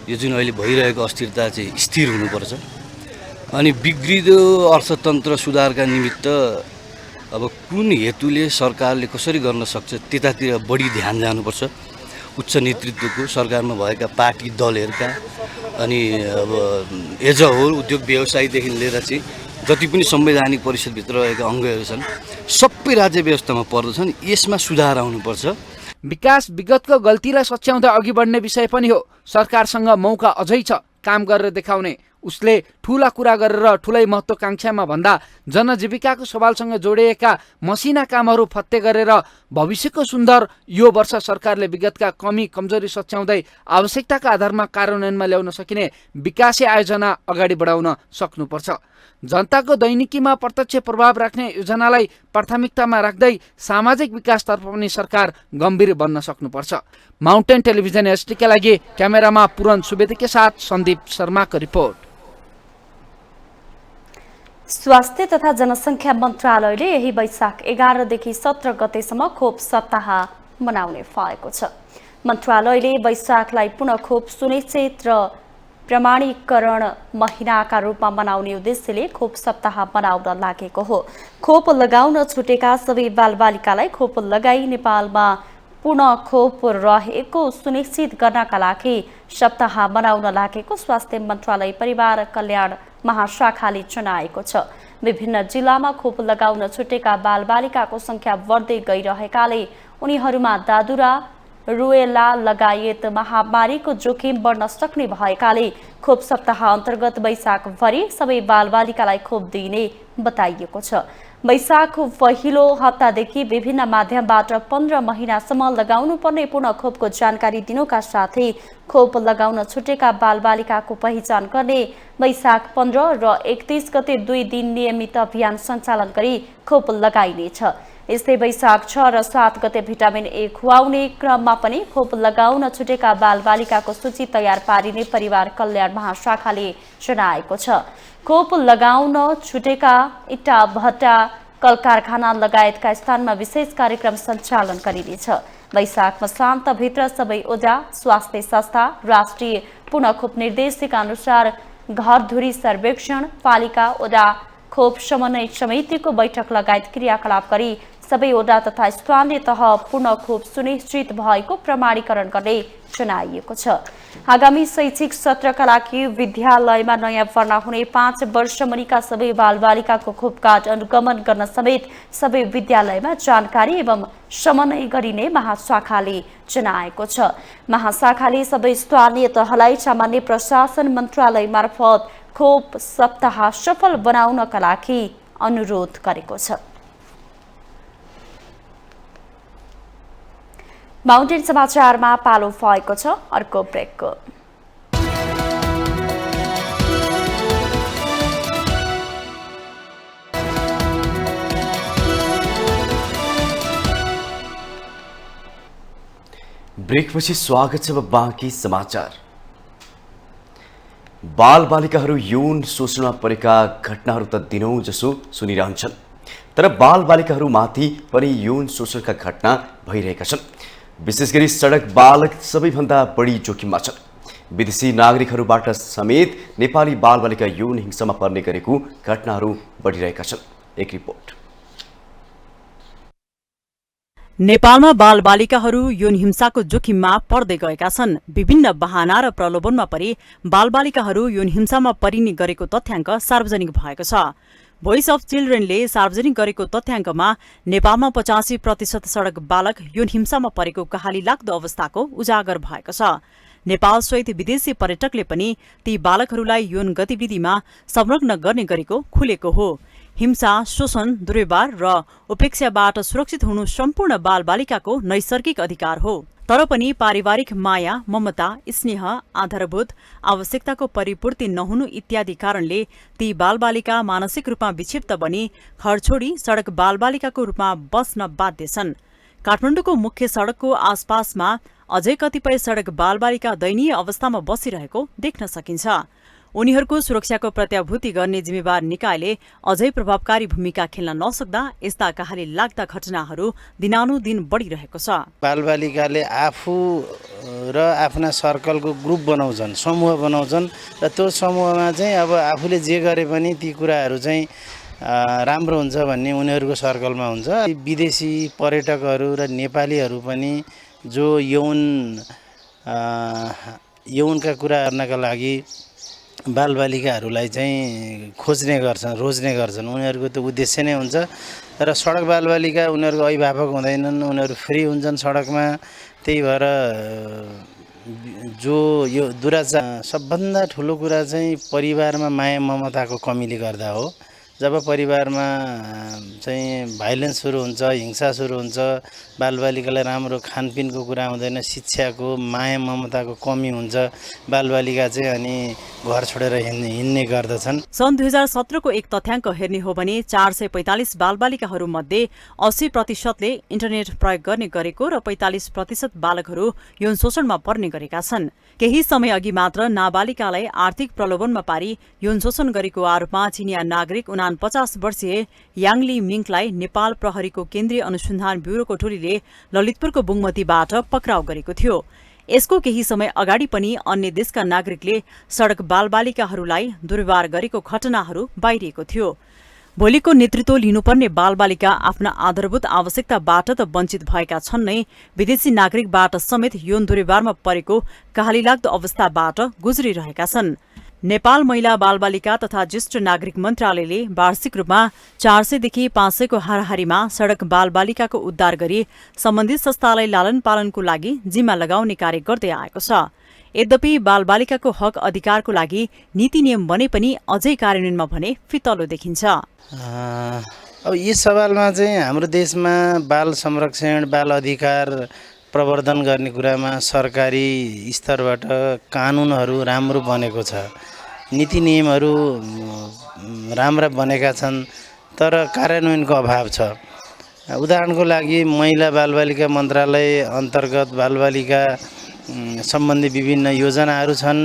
यो जुन अहिले भइरहेको अस्थिरता चाहिँ स्थिर हुनुपर्छ। अनि बिग्रिदो अर्थतन्त्र सुधारका निमित्त अब कुन हेतुले सरकारले कसरी गर्न सक्छ त्यतातिर बढी ध्यान जानुपर्छ। उच्च नेतृत्वको, सरकारमा भएका पार्टी दलहरूका, अनि अब एज अ होल उद्योग व्यवसायीदेखि लिएर चाहिँ जति पनि संवैधानिक परिषदभित्र रहेका अङ्गहरू छन् सबै राज्य व्यवस्थामा पर्दछन्। यसमा सुधार आउनुपर्छ। विकास विगतको गल्तीलाई सच्याउँदै अघि बढ्ने विषय पनि हो। सरकारसँग मौका अझै छ काम गरेर देखाउने। उसले ठूला कुरा गरेर ठूलै महत्त्वाकांक्षामा भन्दा जनजीविकाको सवालसँग जोडिएका मसिना कामहरू फत्ते गरेर भविष्यको सुन्दर यो वर्ष सरकारले विगतका कमी कमजोरी सच्याउँदै आवश्यकताका आधारमा कार्यान्वयनमा ल्याउन सकिने विकासे आयोजना अगाडि बढाउन सक्नुपर्छ। जनताको दैनिकीमा प्रत्यक्ष प्रभाव राख्ने योजनालाई प्राथमिकतामा राख्दै सामाजिक विकासतर्फ पनि सरकार गम्भीर बन्न सक्नुपर्छ। माउन्टेन टेलिभिजन एसटीका लागि क्यामेरामा पुरन सुवेदीका साथ सन्दीप शर्माको रिपोर्ट। स्वास्थ्य तथा जनसङ्ख्या मन्त्रालयले यही वैशाख 11 देखि 17 गतेसम्म खोप सप्ताह मनाउने भएको छ। मन्त्रालयले वैशाखलाई पुनः खोप सुनिश्चित र प्रमाणीकरण महिनाका रूपमा मनाउने उद्देश्यले खोप सप्ताह मनाउन लागेको हो। खोप लगाउन छुटेका सबै बालबालिकालाई खोप लगाई नेपालमा पुनः खोप रहेको सुनिश्चित गर्नका लागि सप्ताह मनाउन लागेको स्वास्थ्य मन्त्रालय परिवार कल्याण महाशाखाले जनाएको छ। विभिन्न जिल्लामा खोप लगाउन छुटेका बालबालिकाको संख्या बढ्दै गइरहेकाले उनीहरूमा दादुरा, रुएला लगायत महामारीको जोखिम बढ्न सक्ने भएकाले खोप सप्ताह अन्तर्गत वैशाखभरि सबै बालबालिकालाई खोप दिइने बताइएको छ। वैशाखको पहिलो हप्तादेखि विभिन्न माध्यमबाट 15 महिनासम्म लगाउनु पर्ने पुनः खोपको जानकारी दिनुका साथै खोप लगाउन छुटेका बालबालिकाको पहिचान गर्ने वैशाख 15 र 31 गते 2 दिन नियमित अभियान सञ्चालन गरी खोप लगाइनेछ। यस्तै वैशाख 6 र 7 गते भिटामिन ए खुवाउने क्रममा पनि खोप लगाउन छुटेका बालबालिकाको सूची तयार पारिने परिवार कल्याण महाशाखाले जनाएको छ। खोप लगाउन छुटेका इटा भट्टा कल कारखाना लगायतका स्थानमा विशेष कार्यक्रम सञ्चालन गरिनेछ। वैशाखमा शान्तभित्र सबै ओडा, स्वास्थ्य संस्था, राष्ट्रिय पुनः खोप निर्देशिका अनुसार घरधुरी सर्वेक्षण, पालिका ओडा खोप समन्वय समितिको बैठक लगायत क्रियाकलाप गरी सबै ओडा तथा स्थानीय तह पुनः खोप सुनिश्चित भएको प्रमाणीकरण गर्ने जनाइएको छ। आगामी शैक्षिक सत्रका लागि विद्यालयमा नयाँ भर्ना हुने 5 वर्ष मुनिका सबै बालबालिकाको खोप कार्ड अनुगमन गर्न समेत सबै विद्यालयमा जानकारी एवं समन्वय गरिने महाशाखाले जनाएको छ। महाशाखाले सबै स्थानीय तहलाई सामान्य प्रशासन मन्त्रालय मार्फत खोप सप्ताह सफल बनाउनका लागि अनुरोध गरेको छ। माउन्टेन समाचारमा पालो भएको छ अर्को ब्रेकको। ब्रेकपछि स्वागत छ। अब बाँकी समाचार। बालबालिकाहरू यौन शोषणमा परेका घटनाहरू त दिनौं जसो सुनिरहन्छन्, तर बालबालिकाहरूमाथि पनि यौन शोषणका घटना भइरहेका छन्। विशेष गरी सडक बालक सबैभन्दा बढी जोखिममा छन्। विदेशी नागरिकहरूबाट समेत नेपाली बालबालिका यौन हिंसामा पर्ने गरेको घटनाहरू बढिरहेका छन्। एक रिपोर्ट। नेपालमा बालबालिकाहरू यौन हिंसाको जोखिममा पर्दै गएका छन्। विभिन्न बहाना र प्रलोभनमा परि बालबालिकाहरू यौन हिंसामा परिने गरेको तथ्याङ्क सार्वजनिक भएको छ। भोइस अफ चिल्ड्रेनले सार्वजनिक गरेको तथ्याङ्कमा नेपालमा 85% सड़क बालक यौन हिंसामा परेको कहाली लाग्दो अवस्थाको उजागर भएको छ। नेपाल सहित विदेशी पर्यटकले पनि ती बालकहरूलाई यौन गतिविधिमा संलग्न गर्ने गरेको खुलेको हो। हिंसा, शोषण, दुर्व्यवहार र उपेक्षाबाट सुरक्षित हुनु सम्पूर्ण बालबालिकाको नैसर्गिक अधिकार हो। तर पनि पारिवारिक माया, ममता, स्नेह, आधारभूत आवश्यकताको परिपूर्ति नहुनु इत्यादि कारणले ती बालबालिका मानसिक रूपमा विक्षिप्त बनी घर छोडी सड़क बालबालिकाको रूपमा बस्न बाध्य छन्। काठमाडौँको मुख्य सड़कको आसपासमा अझै कतिपय सड़क बालबालिका दयनीय अवस्थामा बसिरहेको देख्न सकिन्छ। उनीहरूको सुरक्षाको प्रत्याभूति गर्ने जिम्मेवार निकायले अझै प्रभावकारी भूमिका खेल्न नसक्दा यस्ता कहाली लाग्दा घटनाहरू दिनानुदिन बढिरहेको छ। बालबालिकाले आफू र आफ्ना सर्कलको ग्रुप बनाउँछन्, समूह बनाउँछन् र त्यो समूहमा चाहिँ अब आफूले जे गरे पनि ती कुराहरू चाहिँ राम्रो हुन्छ भन्ने उनीहरूको सर्कलमा हुन्छ। विदेशी पर्यटकहरू र नेपालीहरू पनि जो यौनका कुरा गर्नका लागि बालबालिकाहरूलाई चाहिँ खोज्ने गर्छन्, रोज्ने गर्छन्। उनीहरूको त्यो उद्देश्य नै हुन्छ। र सडक बालबालिका उनीहरूको अभिभावक हुँदैनन्, उनीहरू फ्री हुन्छन् सडकमा। त्यही भएर जो यो दुराचार सबभन्दा ठुलो कुरा चाहिँ परिवारमा माया ममताको कमीले गर्दा हो। जब परिवारमा चाहिँ भाइलेन्स सुरु हुन्छ, हिंसा सुरु हुन्छ, बालबालिकालाई राम्रो खानपिनको कुरा हुँदैन, शिक्षाको माया ममताको कमी हुन्छ, बालबालिका चाहिँ अनि घर छोडेर हिँड्ने गर्दछन्। सन् 2017 को एक तथ्याङ्क हेर्ने हो भने 445 बालबालिकाहरू मध्ये 80%ले इन्टरनेट प्रयोग गर्ने गरेको र 45% बालकहरू यौन शोषणमा पर्ने गरेका छन्। केही समय अघि मात्र नाबालिकालाई आर्थिक प्रलोभनमा पारी यौन शोषण गरेको आरोपमा चिनिया नागरिक 49 वर्षीय याङली मिङलाई नेपाल प्रहरीको केन्द्रीय अनुसन्धान ब्युरोको टोलीले ललितपुरको बुङमतीबाट पक्राउ गरेको थियो। यसको केही समय अगाडि पनि अन्य देशका नागरिकले सडक बालबालिकाहरूलाई दुर्व्यवहार गरेको घटनाहरू बाहिरिएको थियो। भोलिको नेतृत्व लिनुपर्ने बालबालिका आफ्ना आधारभूत आवश्यकताबाट त वञ्चित भएका छन् नै, विदेशी नागरिकबाट समेत यौन दुर्व्यवहारमा परेको कहालीलाग्दो अवस्थाबाट गुज्रिरहेका छन्। नेपाल महिला बालबालिका तथा ज्येष्ठ नागरिक मन्त्रालयले वार्षिक रूपमा 400 देखि 500 को हाराहारीमा सडक बालबालिकाको उद्धार गरी सम्बन्धित संस्थालाई लालन पालनको लागि जिम्मा लगाउने कार्य गर्दै आएको छ। यद्यपि बालबालिकाको हक अधिकारको लागि नीति नियम बने पनि अझै कार्यान्वयनमा भने फितलो देखिन्छ। अब यस सवालमा चाहिँ हाम्रो देशमा बाल संरक्षण, बाल अधिकार प्रवर्धन गर्ने कुरामा सरकारी स्तरबाट कानुनहरू राम्रो बनेको छ, नीति नियमहरू राम्रा बनेका छन्, तर कार्यान्वयनको अभाव छ। उदाहरणको लागि महिला बालबालिका मन्त्रालय अन्तर्गत बालबालिका सम्बन्धी विभिन्न योजनाहरू छन्,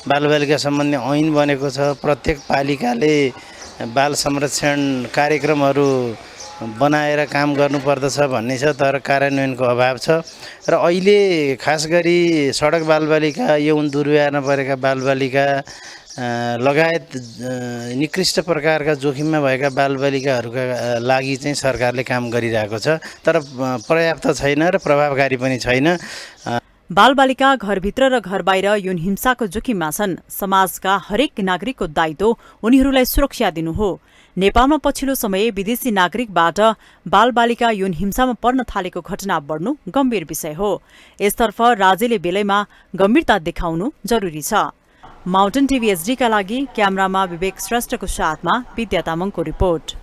बालबालिका सम्बन्धी ऐन बनेको छ। प्रत्येक पालिकाले बाल संरक्षण कार्यक्रमहरू बनाएर काम गर्नुपर्दछ भन्ने छ, तर कार्यान्वयनको अभाव छ। र अहिले खास गरी सडक बालबालिका, यौन दुर्व्यवहारमा परेका बालबालिका लगायत निकृष्ट प्रकारका जोखिममा भएका बालबालिकाहरूका लागि चाहिँ सरकारले काम गरिरहेको छ, तर पर्याप्त छैन र प्रभावकारी पनि छैन। बालबालिका घरभित्र र घर बाहिर यौन हिंसाको जोखिममा छन्। समाजका हरेक नागरिकको दायित्व उनीहरूलाई सुरक्षा दिनु हो। नेपालमा पछिल्लो समय विदेशी नागरिकबाट बालबालिका यौन हिंसामा पर्न थालेको घटना बढ्नु गम्भीर विषय हो। यसतर्फ राज्यले बेलैमा गम्भीरता देखाउनु जरुरी छ। माउन्टेन टिभी एचडीका लागि क्यामेरामा विवेक श्रेष्ठको साथमा विद्या तामाङको रिपोर्ट।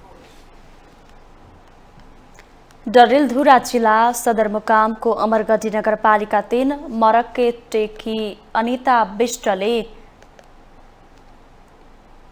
डडेलधुरा जिल्ला सदरमुकामको अमरगढी नगरपालिका 3 मरक्केटेकी अनिता विष्टले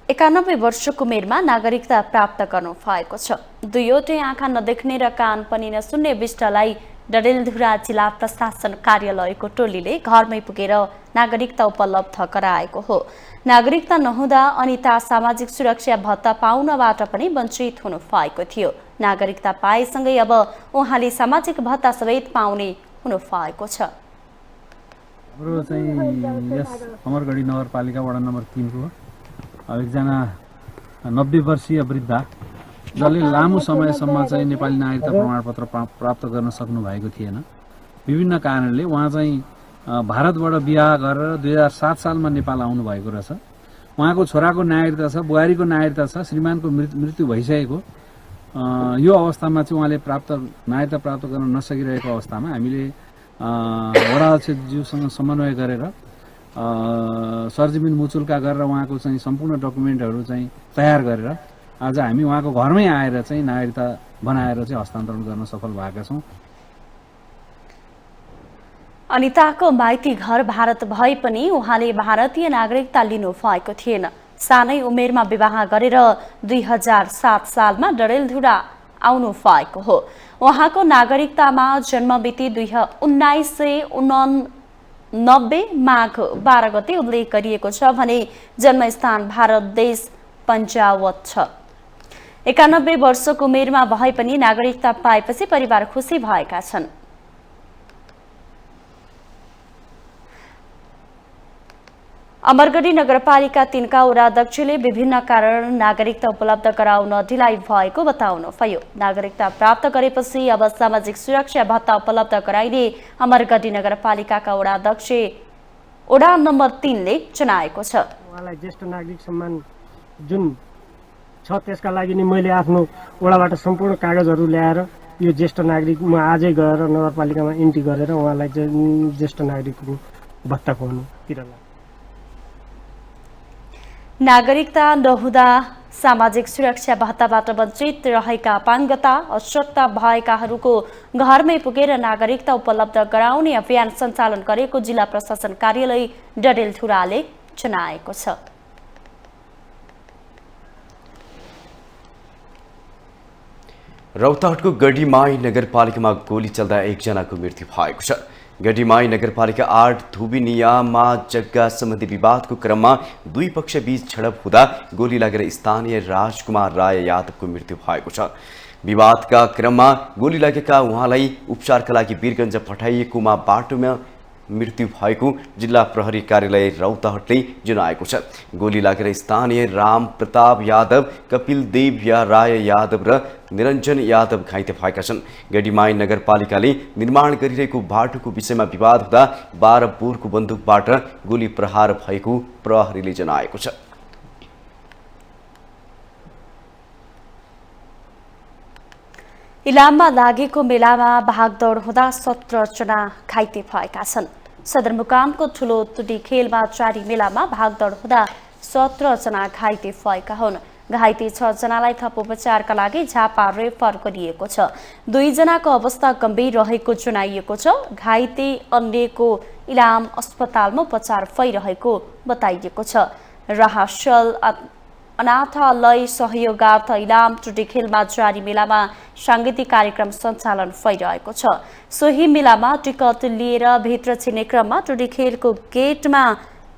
91 वर्षको उमेरमा नागरिकता प्राप्त गर्नु भएको छ। दुईवटै आँखा नदेख्ने र कान पनि नसुन्ने विष्टलाई डडेलधुरा जिल्ला प्रशासन कार्यालयको टोलीले घरमै पुगेर नागरिकता उपलब्ध गराएको हो। नागरिकता नहुँदा अनिता सामाजिक सुरक्षा भत्ता पाउनबाट पनि वञ्चित हुनु भएको थियो। नागरिकता पाएसँगै अब उहाँले सामाजिक भत्ता समेत पाउने हुनु भएको छ। हाम्रो चाहिँ यस अमरगढी नगरपालिका वडा नम्बर 3 को एकजना 90 वर्षीय वृद्धा जसले लामो समयसम्म चाहिँ नेपाली नागरिकता प्रमाणपत्र प्राप्त गर्न सक्नु भएको थिएन। विभिन्न कारणले उहाँ चाहिँ भारतबाट बिहा गरेर 2007 सालमा नेपाल आउनु भएको रहेछ। उहाँको छोराको नागरिकता छ, बुहारीको नागरिकता छ, श्रीमानको मृत्यु भइसकेको यो अवस्थामा चाहिँ उहाँले नागरिकता प्राप्त गर्न नसकिरहेको अवस्थामा हामीले वडा अध्यक्षज्यूसँग समन्वय गरेर सरजमिन मुचुल्का गरेर उहाँको चाहिँ सम्पूर्ण डकुमेन्टहरू चाहिँ तयार गरेर आज हामी उहाँको घरमै आएर चाहिँ नागरिकता बनाएर चाहिँ हस्तान्तरण गर्न सफल भएका छौँ। अनिताको माइती घर भारत भए पनि उहाँले भारतीय नागरिकता लिनु भएको थिएन। सानै उमेरमा विवाह गरेर 2007 सालमा डडेलधुरा आउनु भएको हो। उहाँको नागरिकतामा जन्ममिति 1989 माघ 12 गते उल्लेख गरिएको छ भने जन्मस्थान भारत देश पन्जावत छ। 91 वर्षको उमेरमा भए पनि नागरिकता पाएपछि परिवार खुसी भएका छन्। अमरगढी नगरपालिका 3 का वडाध्यक्षले विभिन्न कारण नागरिकता उपलब्ध गराउन ढिलाइ भएको बताउनुभयो। नागरिकता प्राप्त गरेपछि अब सामाजिक सुरक्षा भत्ता उपलब्ध गराइने अमरगढी नगरपालिकाका वडाध्यक्ष वडा नम्बर 3 ले जनाएको छ। उहाँलाई ज्येष्ठ नागरिक सम्मान जुन छ त्यसका लागि नि मैले आफ्नो वडाबाट सम्पूर्ण कागजहरू ल्याएर यो ज्येष्ठ नागरिक म आजै गएर नगरपालिकामा एन्ट्री गरेर उहाँलाई ज्येष्ठ नागरिकको भत्ता खुवाउनुतिर लाग्यो। नागरिकता नहुँदा सामाजिक सुरक्षा भत्ताबाट वञ्चित रहेका अपाङ्गता अशक्त भएकाहरूको घरमै पुगेर नागरिकता उपलब्ध गराउने अभियान सञ्चालन गरेको जिल्ला प्रशासन कार्यालय डडेलधुराले जनाएको छ। रौतहटको गढीमाई नगरपालिकामा गोली चल्दा एकजनाको मृत्यु भएको छ। गढीमाई नगरपालिका 8 धुबिनियामा जग्गा सम्बन्धी विवादको क्रममा दुई पक्षबीच झडप हुँदा गोली लागेर स्थानीय राजकुमार राय यादवको मृत्यु भएको छ। विवादका क्रममा गोली लागेका उहाँलाई उपचारका लागि वीरगञ्ज पठाइएकोमा बाटोमा मृत्यु भएको जिल्ला प्रहरी कार्यालय रौतहटले जनाएको छ। गोली लागेर स्थानीय राम प्रताप यादव, कपिल देव राय यादव र निरञ्जन यादव घाइते भएका छन्। गढीमाई नगरपालिकाले निर्माण गरिरहेको बाटोको विषयमा विवाद हुँदा 12 बोरको बन्दुकबाट गोली प्रहार भएको प्रहरीले जनाएको छ। इलाममा लागेको मेलामा भागदौड हुँदा 17 जना घाइते भएका छन्। सदरमुकामको ठुलो तुडी खेलमा जारी मेलामा भागदौड हुँदा 17 जना घाइते भएका हुन्। घाइते 6 जनालाई थप उपचारका लागि झापा रेफर गरिएको छ। 2 जनाको अवस्था गम्भीर रहेको जनाइएको छ। घाइते अन्यको इलाम अस्पतालमा उपचार भइरहेको बताइएको छ। रहसल अनाथालय सहयोगार्थ इलाम टुडीखेलमा जारी मेलामा सांगीतिक कार्यक्रम सञ्चालन भइरहेको छ। सोही मेलामा टिकट लिएर भित्र छिर्ने क्रममा टुडीखेलको गेटमा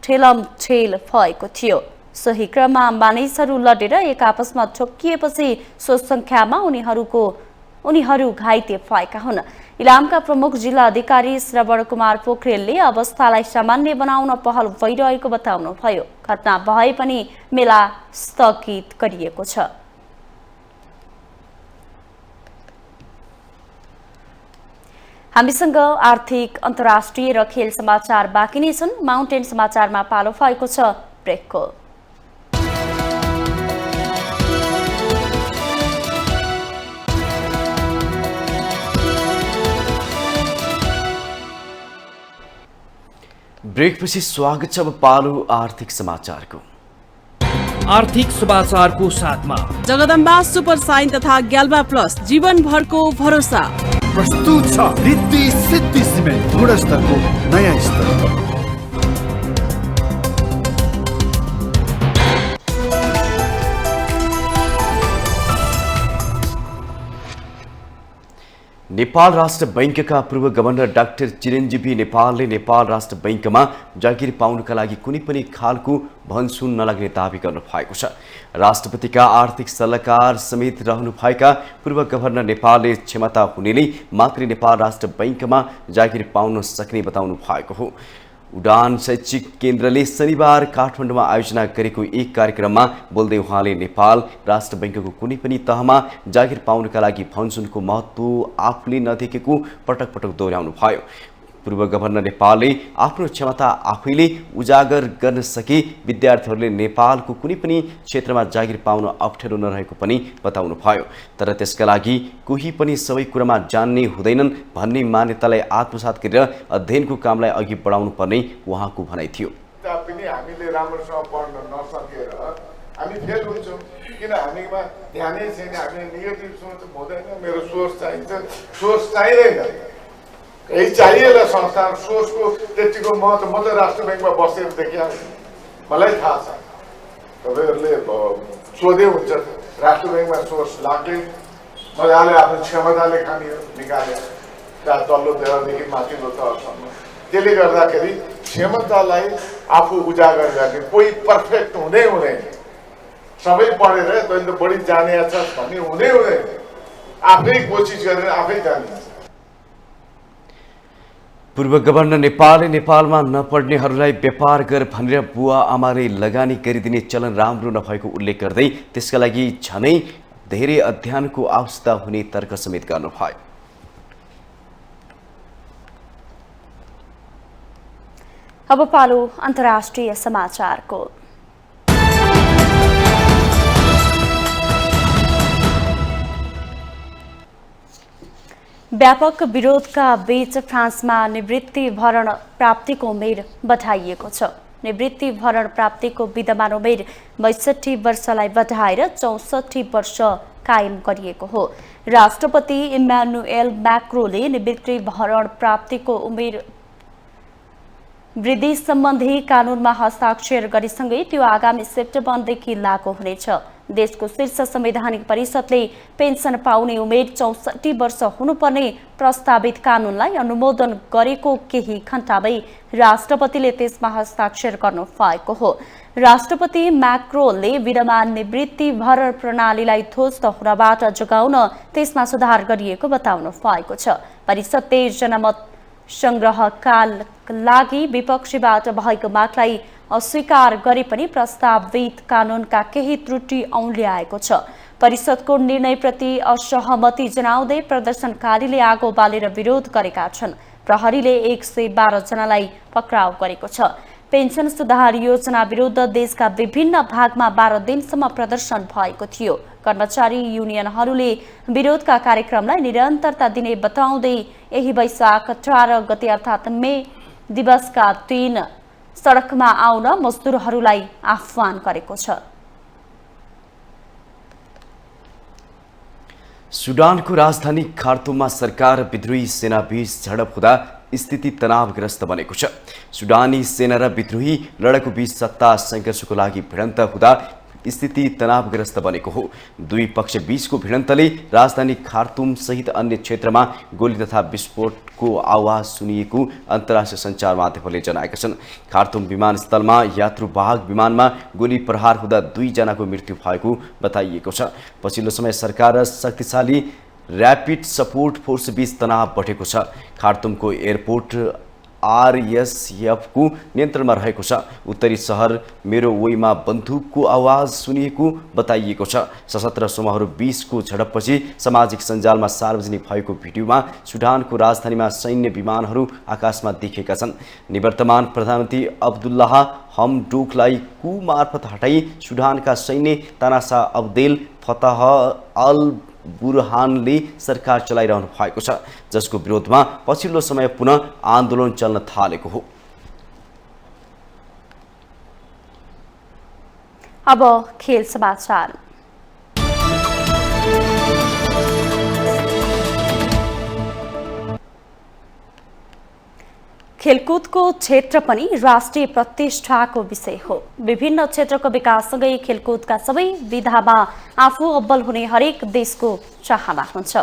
ठेलमठेल भएको थियो। सोही क्रममा मानिसहरू लडेर एक आपसमा ठोकिएपछि सो संख्यामा उनीहरू घाइते भएका हुन्। इलामका प्रमुख जिल्ला अधिकारी श्रवण कुमार पोखरेलले अवस्थालाई सामान्य बनाउन पहल भइरहेको बताउनुभयो। घटना भए पनि मेला स्थगित गरिएको छ। हामीसँग आर्थिक, अन्तर्राष्ट्रिय र खेल समाचार बाँकी नै छन्। माउन्टेन समाचारमा पालो भएको छ ब्रेकको। ब्रेकपछि स्वागत छ। अब पालो आर्थिक समाचारको। आर्थिक समाचारको साथमा जगदम्बा सुपर साइन तथा ग्याल्बा प्लस जीवनभरको भरोसा प्रस्तुत छ। रिद्धि सिद्धि सिमेन्ट गुणस्तरको नयाँ स्तर। नेपाल राष्ट्र बैंकका पूर्व गभर्नर डाक्टर चिरञ्जीवी नेपालले नेपाल राष्ट्र बैंकमा जागिर पाउनका लागि कुनै पनि खालको भनसुन नलाग्ने दावी गर्नु भएको छ। राष्ट्रपतिका आर्थिक सल्लाहकार समेत रहनुभएका पूर्व गभर्नर नेपालले क्षमता हुनेले मात्रै नेपाल राष्ट्र बैंकमा जागिर पाउन सक्ने बताउनु भएको हो। उडान शैक्षिक केन्द्रले शनिबार काठमाडौँमा आयोजना गरेको एक कार्यक्रममा बोल्दै उहाँले नेपाल राष्ट्र बैंकको कुनै पनि तहमा जागिर पाउनका लागि भनसुनको महत्त्व आफूले नदेखेको पटक पटक दोहोर्याउनु भयो। पूर्व गभर्नर नेपालले आफ्नो क्षमता आफैले उजागर गर्न सके विद्यार्थीहरूले नेपालको कुनै पनि क्षेत्रमा जागिर पाउन अप्ठ्यारो नरहेको पनि बताउनुभयो। तर त्यसका लागि कोही पनि सबै कुरामा जान्ने हुँदैनन् भन्ने मान्यतालाई आत्मसात गरेर अध्ययनको कामलाई अघि बढाउनु पर्ने उहाँको भनाइ थियो। पनि हामीले राम्रोसँग पढ्न नसकेर हामी फेल हुन्छौँ, किन हामीमा ध्यानै छैन। हामीले नेगेटिभ सोच हुँदैन, मेरो सोच चाहिन्छ, सोच चाहिँदैन, यही चाहिएला संस्थान सोचको त्यतिको म त राष्ट्र ब्याङ्कमा बसेर देखिहालेँ, मलाई थाहा छ। तपाईँहरूले सोधे हुन्छ राष्ट्र ब्याङ्कमा सोर्स लाग्ने मजाले आफ्नो क्षमताले खाने निकाले तल्लो तहदेखि माथिल्लो तहसम्म। त्यसले गर्दाखेरि क्षमतालाई आफू उजागर गर्ने, कोही पर्फेक्ट हुँदै हुँदैन, सबै पढेर तैँले त बढी जाने छस् भन्ने हुँदै हुँदैन, आफै कोसिस गरेर आफै जाने। पूर्व गभर्नर नेपालले नेपालमा नपढ्नेहरूलाई व्यापार गर भनेर बुवा आमाले लगानी गरिदिने चलन राम्रो नभएको उल्लेख गर्दै त्यसका लागि झनै धेरै अध्ययनको आवश्यकता हुने तर्क समेत गर्नुभयो। अब पालो अन्तर्राष्ट्रिय समाचारको। व्यापक विरोधका बीच फ्रान्समा निवृत्ति भरण प्राप्तिको उमेर बढाइएको छ। निवृत्ति भरण प्राप्तिको विद्यमान उमेर 62 वर्षलाई बढाएर 64 वर्ष कायम गरिएको हो। राष्ट्रपति इम्यानुएल मैक्रोले निवृत्ति भरण प्राप्तिको उमेर वृद्धि सम्बन्धी कानूनमा हस्ताक्षर गरेसँगै त्यो आगामी सेप्टेम्बरदेखि लागू हुनेछ। देशको शीर्ष संवैधानिक परिषदले पेन्सन पाउने उमेर 64 वर्ष हुनुपर्ने प्रस्तावित कानूनलाई अनुमोदन गरेको केही घण्टामै राष्ट्रपतिले त्यसमा हस्ताक्षर गर्नु भएको हो। राष्ट्रपति मैक्रोले विद्यमान निवृत्ति भरण प्रणालीलाई ध्वस्त हुनबाट जोगाउन त्यसमा सुधार गरिएको बताउनु भएको छ। परिषदले जनमत संग्रहका लागि विपक्षीबाट भएको मागलाई अस्वीकार गरे पनि प्रस्तावित कानूनका केही त्रुटि औँल्याएको छ। परिषदको निर्णयप्रति असहमति जनाउँदै प्रदर्शनकारीले आगो बालेर विरोध गरेका छन्। प्रहरीले 112 जनालाई पक्राउ गरेको छ। पेन्सन सुधार योजना विरुद्ध देशका विभिन्न भागमा 12 दिनसम्म प्रदर्शन भएको थियो। कर्मचारी युनियनहरूले विरोधका कार्यक्रमलाई निरन्तरता दिने बताउँदै यही वैशाख 18 गते अर्थात् मे दिवसका दिन सडकमा आउन मजदुरहरूलाई आह्वान गरेको छ। सुडानको राजधानी खार्तुममा सरकार विद्रोही सेना बीच झडप हुँदा स्थिति तनावग्रस्त बनेको छ। सुडानी सेना र विद्रोही लडाकु बीच सत्ता सङ्घर्षको लागि भिडन्त हुँदा स्थिति तनावग्रस्त बनेको हो। दुई पक्ष बीचको भिडन्तले राजधानी खार्तुम सहित अन्य क्षेत्रमा गोली तथा विस्फोटको आवाज सुनिएको अन्तर्राष्ट्रिय सञ्चार माध्यमहरूले जनाएका छन्। खार्तुम विमानस्थलमा यात्रुवाहक विमानमा गोली प्रहार हुँदा 2 जनाको मृत्यु भएको बताइएको छ। पछिल्लो समय सरकार र शक्तिशाली ऱ्यापिड सपोर्ट फोर्स बीच तनाव बढेको छ। खार्तुमको एयरपोर्ट आरएसएफको नियन्त्रणमा रहेको छ। उत्तरी सहर मेरोवेमा बन्दुकको आवाज सुनिएको बताइएको छ। सशस्त्र समूहहरू बीचको झडपपछि सामाजिक सञ्जालमा सार्वजनिक भएको भिडियोमा सुडानको राजधानीमा सैन्य विमानहरू आकाशमा देखेका छन्। निवर्तमान प्रधानमन्त्री अब्दुल्लाह हमडोकलाई कु मार्फत हटाई सुडानका सैन्य तानाशाह अब्देल फताह अल बुरहानले सरकार चलाइरहनु भएको छ, जसको विरोधमा पछिल्लो समय पुनः आन्दोलन चल्न थालेको हो। अब खेल समाचार। खेलकुदको क्षेत्र पनि राष्ट्रिय प्रतिष्ठाको विषय हो। विभिन्न क्षेत्रको विकाससँगै खेलकुदका सबै विधामा आफू अब्बल हुने हरेक देशको चाहना हुन्छ।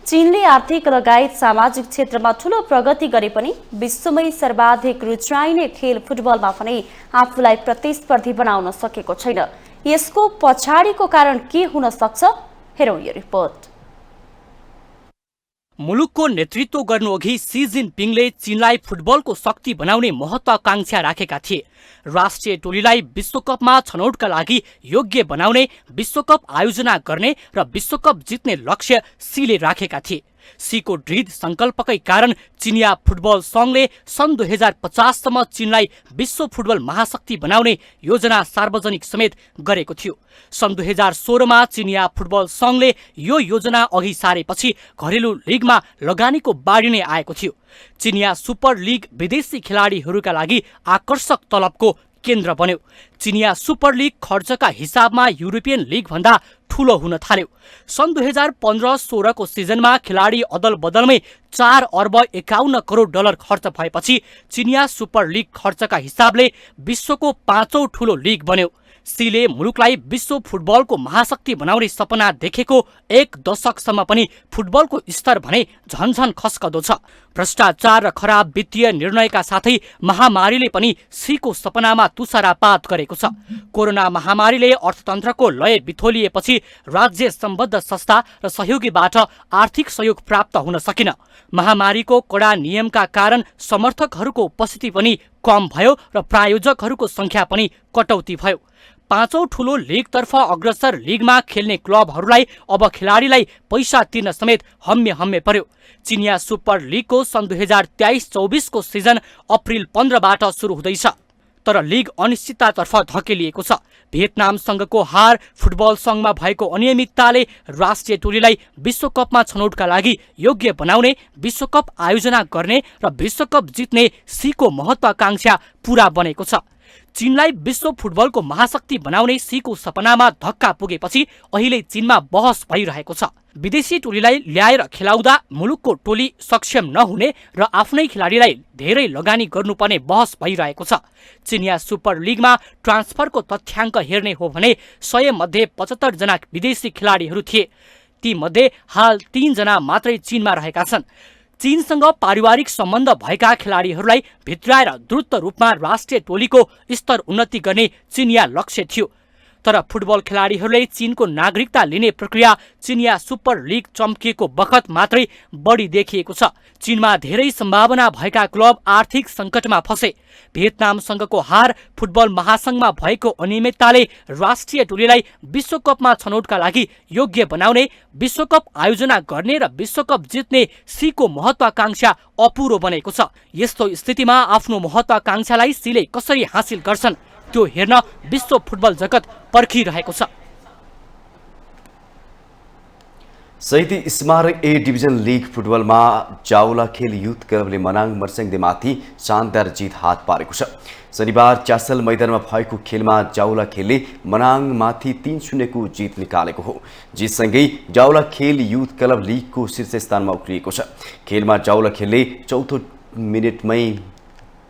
चीनले आर्थिक लगायत सामाजिक क्षेत्रमा ठूलो प्रगति गरे पनि विश्वमै सर्वाधिक रुचाइने खेल फुटबलमा पनि आफूलाई प्रतिस्पर्धी बनाउन सकेको छैन। यसको पछाडिको कारण के हुन सक्छ? हेरौँ यो रिपोर्ट। मुलुकको नेतृत्व गर्नुअघि सी जिनपिङले चीनलाई फुटबलको शक्ति बनाउने महत्वाकांक्षा राखेका थिए। राष्ट्रिय टोलीलाई विश्वकपमा छनौटका लागि योग्य बनाउने, विश्वकप आयोजना गर्ने र विश्वकप जित्ने लक्ष्य सीले राखेका थिए। सीको दृढ संकल्पकै कारण चिनिया फुटबल संघले सन् 2050 सम्म चीनलाई विश्व फुटबल महाशक्ति बनाउने योजना सार्वजनिक समेत गरेको थियो। सन् 2016 मा चिनिया फुटबल संघले यो योजना अघि सारेपछि घरेलु लिगमा लगानीको बाढी नै आएको थियो। चिनिया सुपर लिग विदेशी खेलाडीहरूका लागि आकर्षक तलबको केन्द्र बन्यो। चिनिया सुपर लिग खर्चका हिसाबमा युरोपियन लिग भन्दा ठूलो हुन थाल्यो। सन् 2015-16 को सिजनमा खेलाडी अदल बदलमै 4 अर्ब 51 करोड डलर खर्च भएपछि चिनिया सुपर लिग खर्चका हिसाबले विश्वको 5औं ठूलो लिग बन्यो। सीले मुलुकलाई विश्व फुटबलको महाशक्ति बनाउने सपना देखेको 1 दशकसम्म पनि फुटबलको स्तर भने झनझन खस्कदो छ। भ्रष्टाचार र खराब वित्तीय निर्णयका साथै महामारीले पनि सीको सपनामा तुषारापात गरेको छ। कोरोना महामारीले अर्थतन्त्रको लय बिथोलिएपछि राज्य सम्बद्ध संस्था र सहयोगीबाट आर्थिक सहयोग प्राप्त हुन सकिन। महामारीको कडा नियमका कारण समर्थकहरूको उपस्थिति पनि कम भयो र प्रायोजकहरूको संख्या पनि कटौती भयो। 5औं ठूलो लिगतर्फ अग्रसर लिगमा खेल्ने क्लबहरूलाई अब खेलाडीलाई पैसा तिर्न समेत हम्मे पर्यो। चिनिया सुपर लिगको सन् 2023-24 को सिजन अप्रिल 15बाट सुरु हुँदैछ, तर लिग अनिश्चिततातर्फ धकेलिएको छ। भियतनामसँगको हार, फुटबल संघमा भएको अनियमितताले राष्ट्रिय टोलीलाई विश्वकपमा छनौटका लागि योग्य बनाउने, विश्वकप आयोजना गर्ने र विश्वकप जित्ने सीको महत्वाकांक्षा पूरा बनेको छ। चीनलाई विश्व फुटबलको महाशक्ति बनाउने सीको सपनामा धक्का पुगेपछि अहिले चीनमा बहस भइरहेको छ। विदेशी टोलीलाई ल्याएर खेलाउँदा मुलुकको टोली सक्षम नहुने र आफ्नै खेलाडीलाई धेरै लगानी गर्नुपर्ने बहस भइरहेको छ। चिनिया सुपर लिगमा ट्रान्सफरको तथ्याङ्क हेर्ने हो भने 100 मध्ये 75 जना विदेशी खेलाडीहरू थिए। ती मध्ये हाल 3 जना मात्रै चीनमा रहेका छन्। चीनसँग पारिवारिक सम्बन्ध भएका खेलाडीहरूलाई भित्राएर द्रुत रूपमा राष्ट्रिय टोलीको स्तर उन्नति गर्ने चिनिया लक्ष्य थियो। तर फुटबल खेलाडीहरूले चीनको नागरिकता लिने प्रक्रिया चिनिया सुपर लिग चम्किएको बखत मात्रै बढी देखिएको छ। चीनमा धेरै सम्भावना भएका क्लब आर्थिक सङ्कटमा फसे। भियतनामसँगको हार, फुटबल महासङ्घमा भएको अनियमितताले राष्ट्रिय टोलीलाई विश्वकपमा छनौटका लागि योग्य बनाउने, विश्वकप आयोजना गर्ने र विश्वकप जित्ने सीको महत्वाकांक्षा अपुरो बनेको छ। यस्तो स्थितिमा आफ्नो महत्वाकांक्षालाई सीले कसरी हासिल गर्छन् त्यो हेर्न विश्व फुटबल जगत पर्खिरहेको छ। शहीदी स्मारक ए डिभिजन लिग फुटबलमा जाउला खेल युथ क्लबले मनाङ मर्स्याङदेमाथि शानदार जित हात पारेको छ। शनिबार च्यासल मैदानमा भएको खेलमा जाउला खेलले मनाङमाथि 3-0 को जित निकालेको हो। जितसँगै जाउला खेल युथ क्लब लिगको शीर्ष स्थानमा उक्लिएको छ। खेलमा जाउला खेलले 4औं मिनेटमै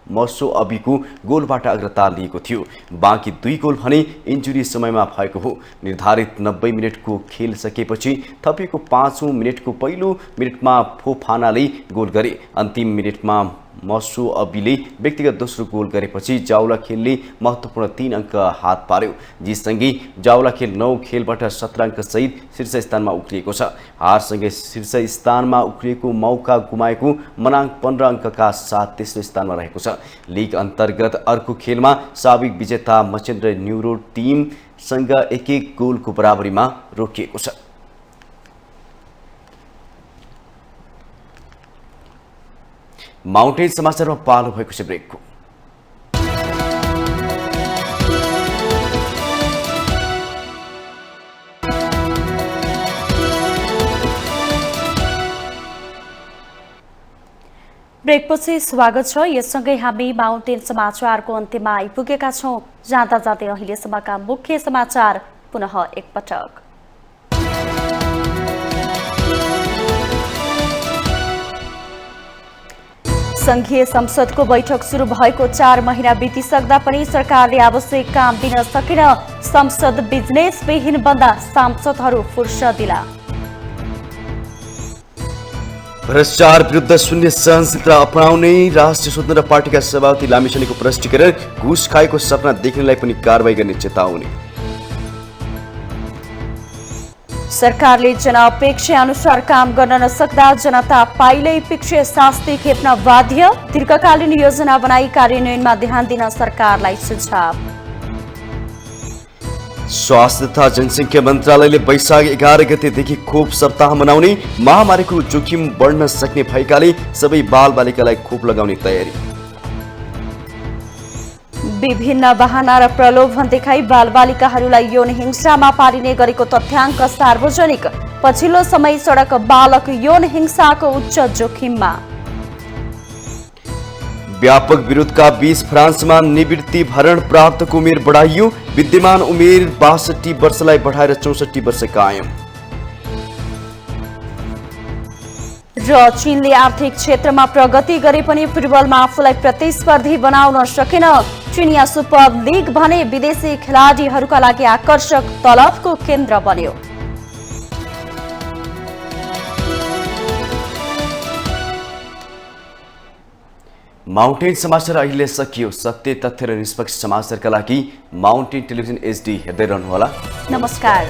मसो अबीको गोलबाट अग्रता लिएको थियो। बाँकी 2 गोल भने इन्जुरी समयमा भएको हो। निर्धारित 90 मिनटको खेल सकेपछि थपिएको 5औं मिनटको पहिलो मिनटमा फोफानाले गोल गरे। अन्तिम मिनटमा मसो अबीले व्यक्तिगत दोस्रो गोल गरेपछि जाउला खेलले महत्त्वपूर्ण 3 अङ्क हात पार्यो। जितसँगै जाउला खेल 9 खेलबाट 17 अङ्क सहित शीर्ष स्थानमा उक्लिएको छ। हारसँगै शीर्ष स्थानमा उक्लिएको मौका गुमाएको मनाङ 15 अङ्कका साथ तेस्रो स्थानमा रहेको छ। लिग अन्तर्गत अर्को खेलमा साबिक विजेता मचेन्द्र न्युरो टिमसँग 1-1 गोलको बराबरीमा रोकिएको छ। माउन्टेन समाचारमा पालो भएको छ ब्रेकको। ब्रेकपछि स्वागत छ। यससँगै हामी माउन्टेन समाचारको अन्त्यमा आइपुगेका छौं। जाँदा जाँदै अहिलेसम्मका मुख्य समाचार पुनः एकपटक। संघीय संसदको बैठक सुरु भएको 4 महिना बितिसक्दा पनि सरकारले आवश्यक काम दिन सकेन। संसद बिजनेसविहीन बन्दा सांसदहरू फुर्सदिला। भ्रष्टाचार विरुद्ध शून्य सहनशीलता अपनाउने राष्ट्रिय स्वतन्त्र पार्टीका सभापति लामिछानेको प्रष्टीकरण, घुस खाएको सपना देख्नेलाई पनि कारबाही गर्ने चेतावनी। सरकारले जनअपेक्षा अनुसार काम गर्न नसक्दा जनता पाइलै पिच्छे शास्ति खेप्न बाध्य। दीर्घकालीन योजना बनाई कार्यान्वयनमा ध्यान दिन सरकारलाई सुझाव। स्वास्थ्य तथा जनसङ्ख्या मन्त्रालयले वैशाख 11 गतेदेखि खोप सप्ताह मनाउने, महामारीको जोखिम बढ्न सक्ने भएकाले सबै बालबालिकालाई खोप लगाउने तयारी। विभिन्न बहाना र प्रलोभन देखाई बालबालिकाहरूलाई यौन हिंसामा पारिने गरेको तथ्याङ्क सार्वजनिक। पछिल्लो समय सडक बालक यौन हिंसाको उच्च जोखिममा। व्यापक विरोधका बीच फ्रान्समा निवृत्ति भरण प्राप्तको उमेर बढाइयो। विद्यमान उमेर 62 वर्षलाई बढाएर 64 वर्ष कायम। र चीनले आर्थिक क्षेत्रमा प्रगति गरे पनि फुटबलमा आफूलाई प्रतिस्पर्धी बनाउन सकेन। चिनिया सुपर लिग भने विदेशी खेलाडीहरूका लागि आकर्षक तलबको केन्द्र बन्यो। माउन्टेन समाचार अहिले सकियो। सत्य, तथ्य र निष्पक्ष समाचारका लागि माउन्टेन टेलिभिजन HD हेर्दै रहनुहोला। नमस्कार।